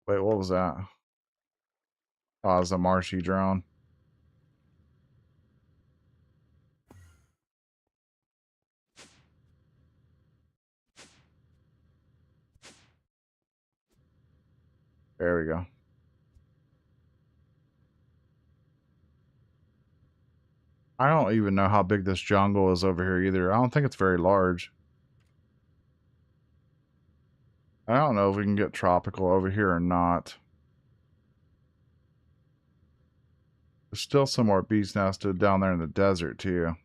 Wait, what was that? Oh, it's a marshy drone. There we go. I don't even know how big this jungle is over here either. I don't think it's very large. I don't know if we can get tropical over here or not. There's still some more bees nested down there in the desert too.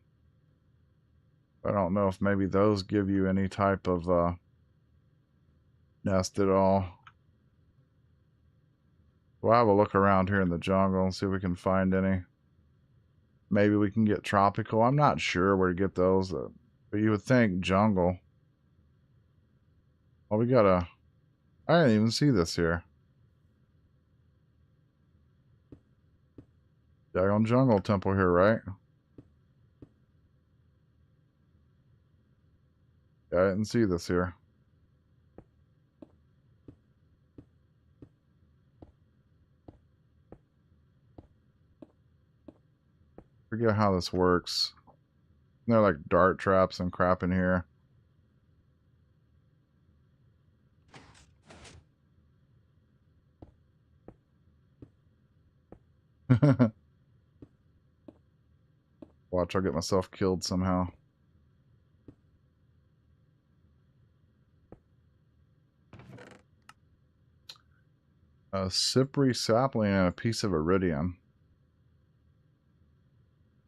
I don't know if maybe those give you any type of nest at all. We'll have a look around here in the jungle and see if we can find any. maybe we can get tropical. I'm not sure where to get those, but you would think jungle. Oh, we got a... I didn't even see this here. Dagon Jungle Temple here, right? Yeah, I didn't see this here. Forget how this works. They're like dart traps and crap in here. Watch, I'll get myself killed somehow. A cypre sapling and a piece of iridium.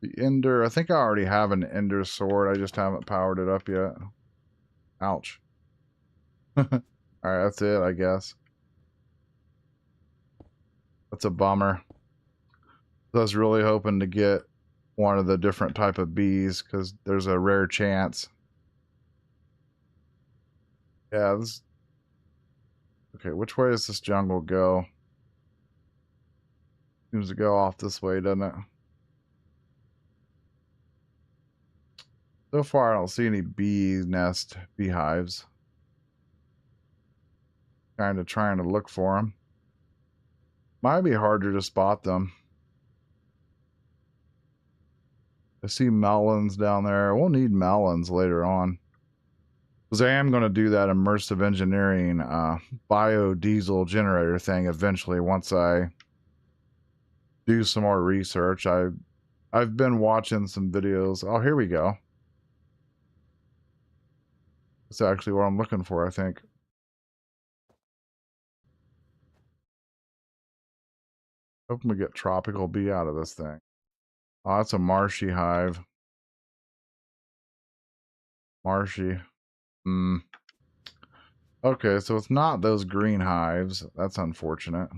The ender, I think I already have an ender sword. I just haven't powered it up yet. Ouch. Alright, that's it, I guess. That's a bummer. I was really hoping to get one of the different type of bees because there's a rare chance. Yeah, this... Okay, which way does this jungle go? Seems to go off this way, doesn't it? So far, I don't see any beehives. Kind of trying to look for them. Might be harder to spot them. I see melons down there. We'll need melons later on. Because I am going to do that immersive engineering biodiesel generator thing eventually once I do some more research. I've been watching some videos. Oh, here we go. That's actually what I'm looking for, I think. Hoping we get tropical bee out of this thing. Oh, that's a marshy hive. Marshy. Hmm. Okay, so it's not those green hives. That's unfortunate.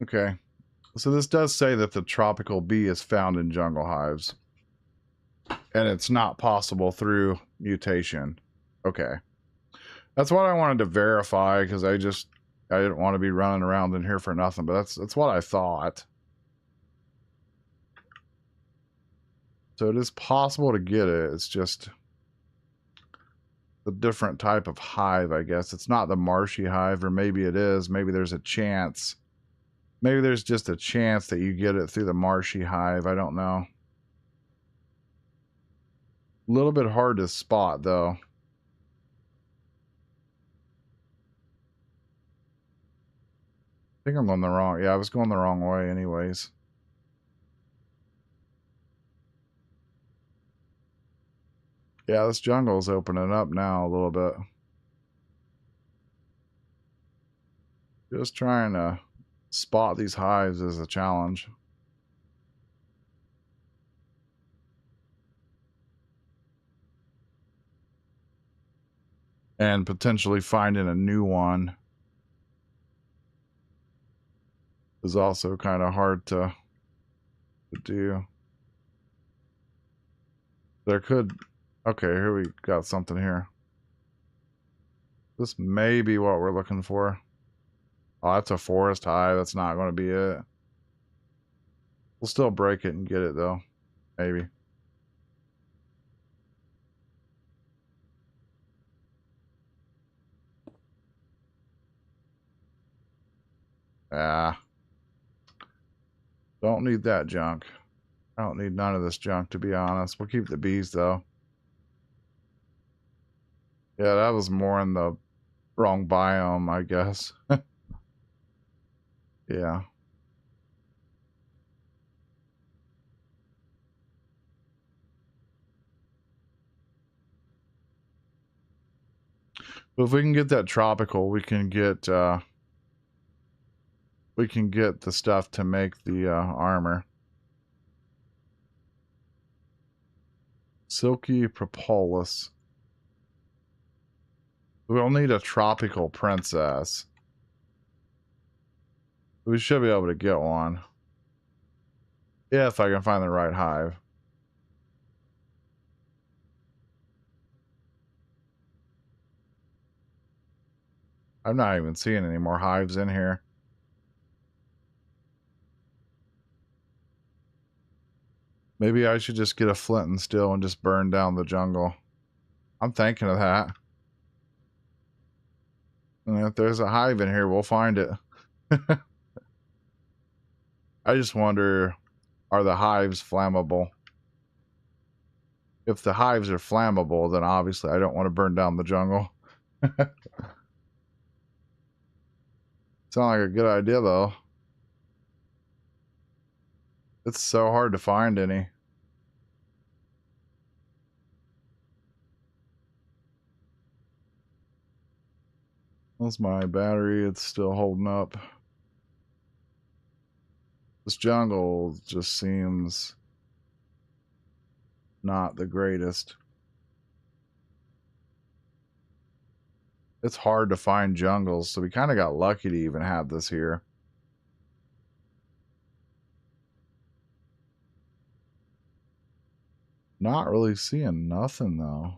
Okay. So this does say that the tropical bee is found in jungle hives. And it's not possible through mutation. Okay. That's what I wanted to verify because I didn't want to be running around in here for nothing, but that's what I thought. So it is possible to get it. It's just the different type of hive, I guess. It's not the marshy hive, or maybe it is. Maybe there's a chance. Maybe there's just a chance that you get it through the marshy hive. I don't know. A little bit hard to spot, though. I think I'm going the wrong... Yeah, I was going the wrong way anyways. Yeah, this jungle's opening up now a little bit. Just trying to spot these hives is a challenge. And potentially finding a new one is also kind of hard to do. There could... Okay, here we got something here. This may be what we're looking for. Oh, that's a forest hive. That's not going to be it. We'll still break it and get it, though. Maybe. Ah. Don't need that junk. I don't need none of this junk, to be honest. We'll keep the bees, though. Yeah, that was more in the wrong biome, I guess. Yeah. But if we can get that tropical, we can get we can get the stuff to make the armor. Silky propolis. We'll need a tropical princess. We should be able to get one. Yeah, if I can find the right hive. I'm not even seeing any more hives in here. Maybe I should just get a flint and steel and just burn down the jungle. I'm thinking of that. And if there's a hive in here, we'll find it. I just wonder, are the hives flammable? If the hives are flammable, then obviously I don't want to burn down the jungle. Sound like a good idea, though. It's so hard to find any. That's my battery. It's still holding up. This jungle just seems not the greatest. It's hard to find jungles, so we kind of got lucky to even have this here. Not really seeing nothing, though.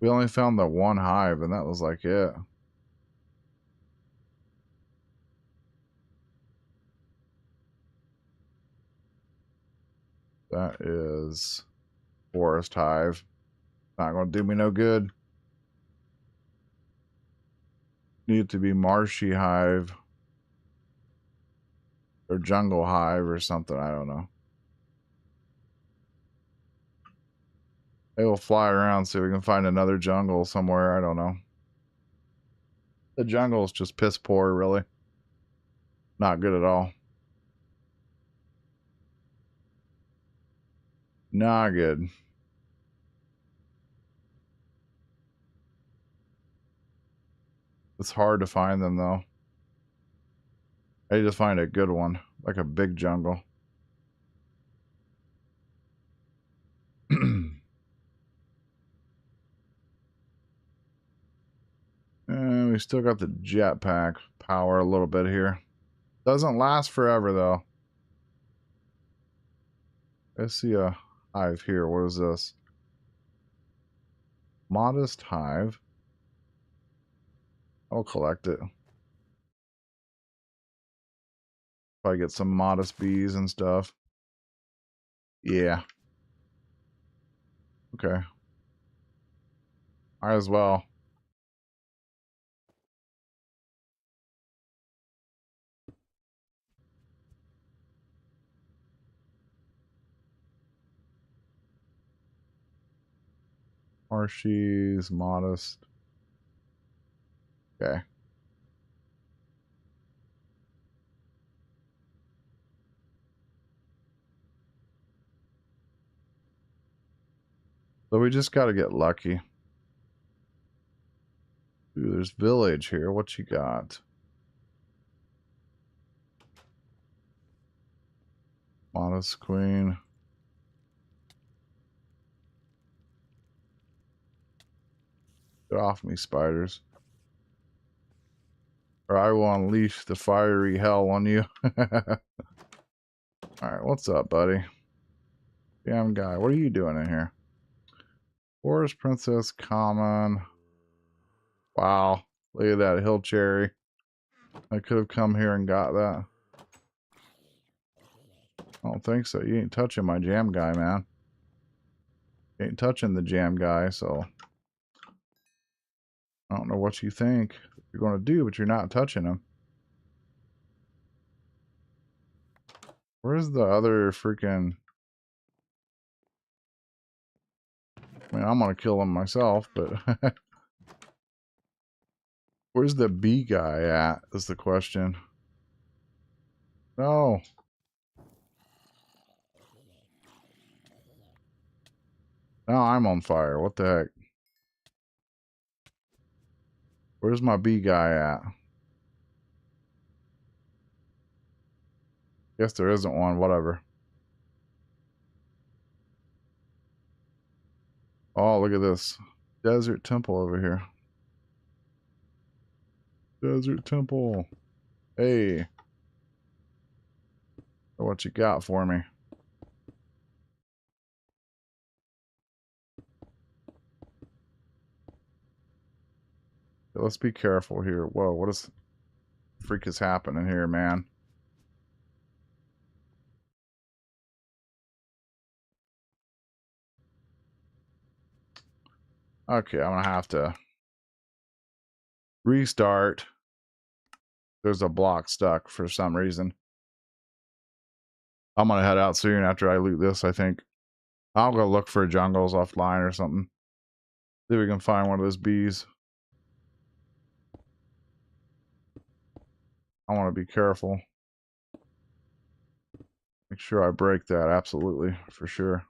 We only found the one hive, and that was like it. That is forest hive. Not going to do me no good. Need to be marshy hive. Or jungle hive or something. I don't know. They will fly around, see if we can find another jungle somewhere. I don't know. The jungle is just piss poor, really. Not good at all. Not good. It's hard to find them, though. I need to find a good one, like a big jungle. And we still got the jetpack power a little bit here. Doesn't last forever, though. I see a hive here. What is this? Modest hive. I'll collect it. Probably get some modest bees and stuff. Yeah. Okay. Might as well. Marshies, modest. Okay. So we just got to get lucky. Ooh, there's village here. What you got? Modest queen. Get off me, spiders. Or I will unleash the fiery hell on you. Alright, what's up, buddy? Damn guy, what are you doing in here? Forest Princess Common. Wow, look at that hill cherry. I could have come here and got that. I don't think so. You ain't touching my jam guy, man. You ain't touching the jam guy, so I don't know what you think you're going to do, but you're not touching him. Where's the other freaking... I mean, I'm going to kill him myself, but... Where's the bee guy at, is the question. No. Now I'm on fire. What the heck? Where's my bee guy at? Guess there isn't one, whatever. Oh, look at this. Desert temple over here. Desert temple. Hey. What you got for me? Let's be careful here. Whoa, what is freak is happening here, man? Okay, I'm gonna have to restart. There's a block stuck for some reason. I'm gonna head out soon after I loot this, I think. I'll go look for jungles offline or something. See if we can find one of those bees. I want to be careful. Make sure I break that, absolutely, for sure.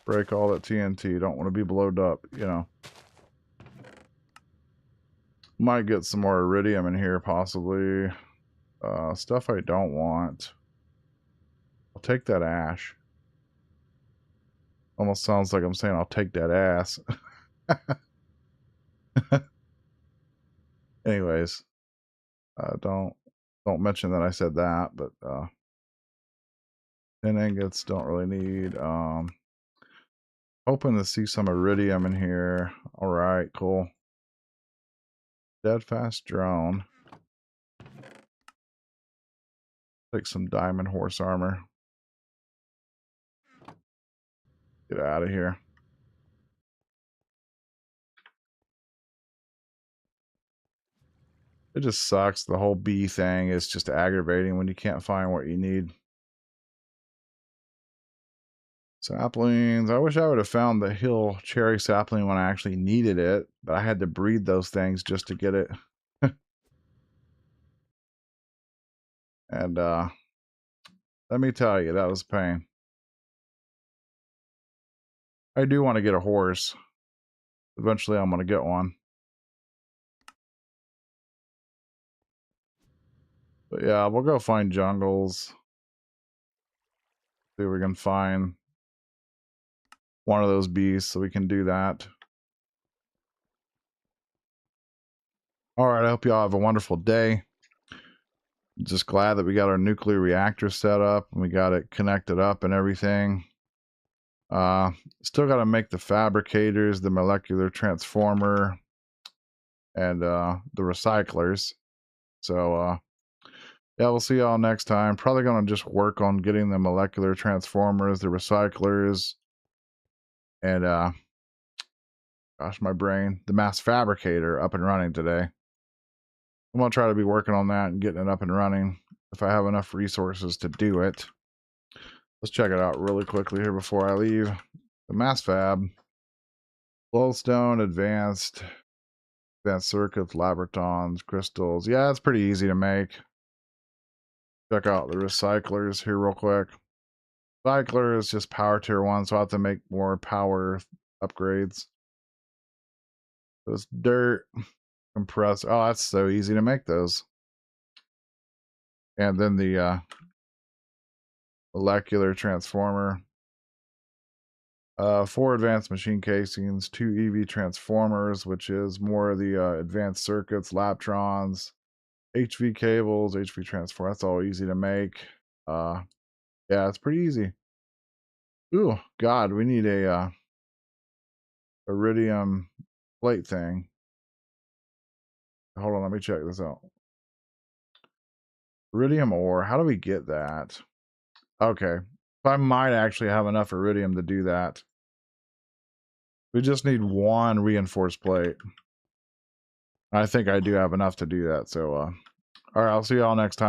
Break all that TNT. Don't want to be blowed up, you know. Might get some more iridium in here, possibly. Stuff I don't want. I'll take that ash. Almost sounds like I'm saying I'll take that ass. Anyways, don't mention that I said that, but 10 ingots don't really need. Hoping to see some iridium in here. All right, cool. Steadfast drone. Take some diamond horse armor. Get out of here. It just sucks. The whole bee thing is just aggravating when you can't find what you need. Saplings. I wish I would have found the hill cherry sapling when I actually needed it, but I had to breed those things just to get it. And let me tell you, that was pain. I do want to get a horse. Eventually I'm going to get one. But yeah, we'll go find jungles. See if we can find one of those beasts so we can do that. All right, I hope y'all have a wonderful day. Just glad that we got our nuclear reactor set up and we got it connected up and everything. Still got to make the fabricators, the molecular transformer, and the recyclers. So yeah, we'll see y'all next time. Probably gonna just work on getting the molecular transformers, the recyclers, and gosh, my brain, the mass fabricator up and running today. I'm gonna try to be working on that and getting it up and running if I have enough resources to do it. Let's check it out really quickly here before I leave. The mass fab, glowstone, advanced circuits, labratons, crystals. Yeah, it's pretty easy to make. Check out the recyclers here real quick. Recycler is just power tier 1, so I have to make more power upgrades. Those dirt compressor. Oh, that's so easy to make those. And then the molecular transformer. 4 advanced machine casings, 2 EV transformers, which is more of the advanced circuits, Labtrons, HV cables, HV transformer. That's all easy to make. Yeah, it's pretty easy. Ooh, God, we need a iridium plate thing. Hold on, let me check this out. Iridium ore, how do we get that? Okay, I might actually have enough iridium to do that. We just need 1 reinforced plate. I think I do have enough to do that, so all right, I'll see y'all next time.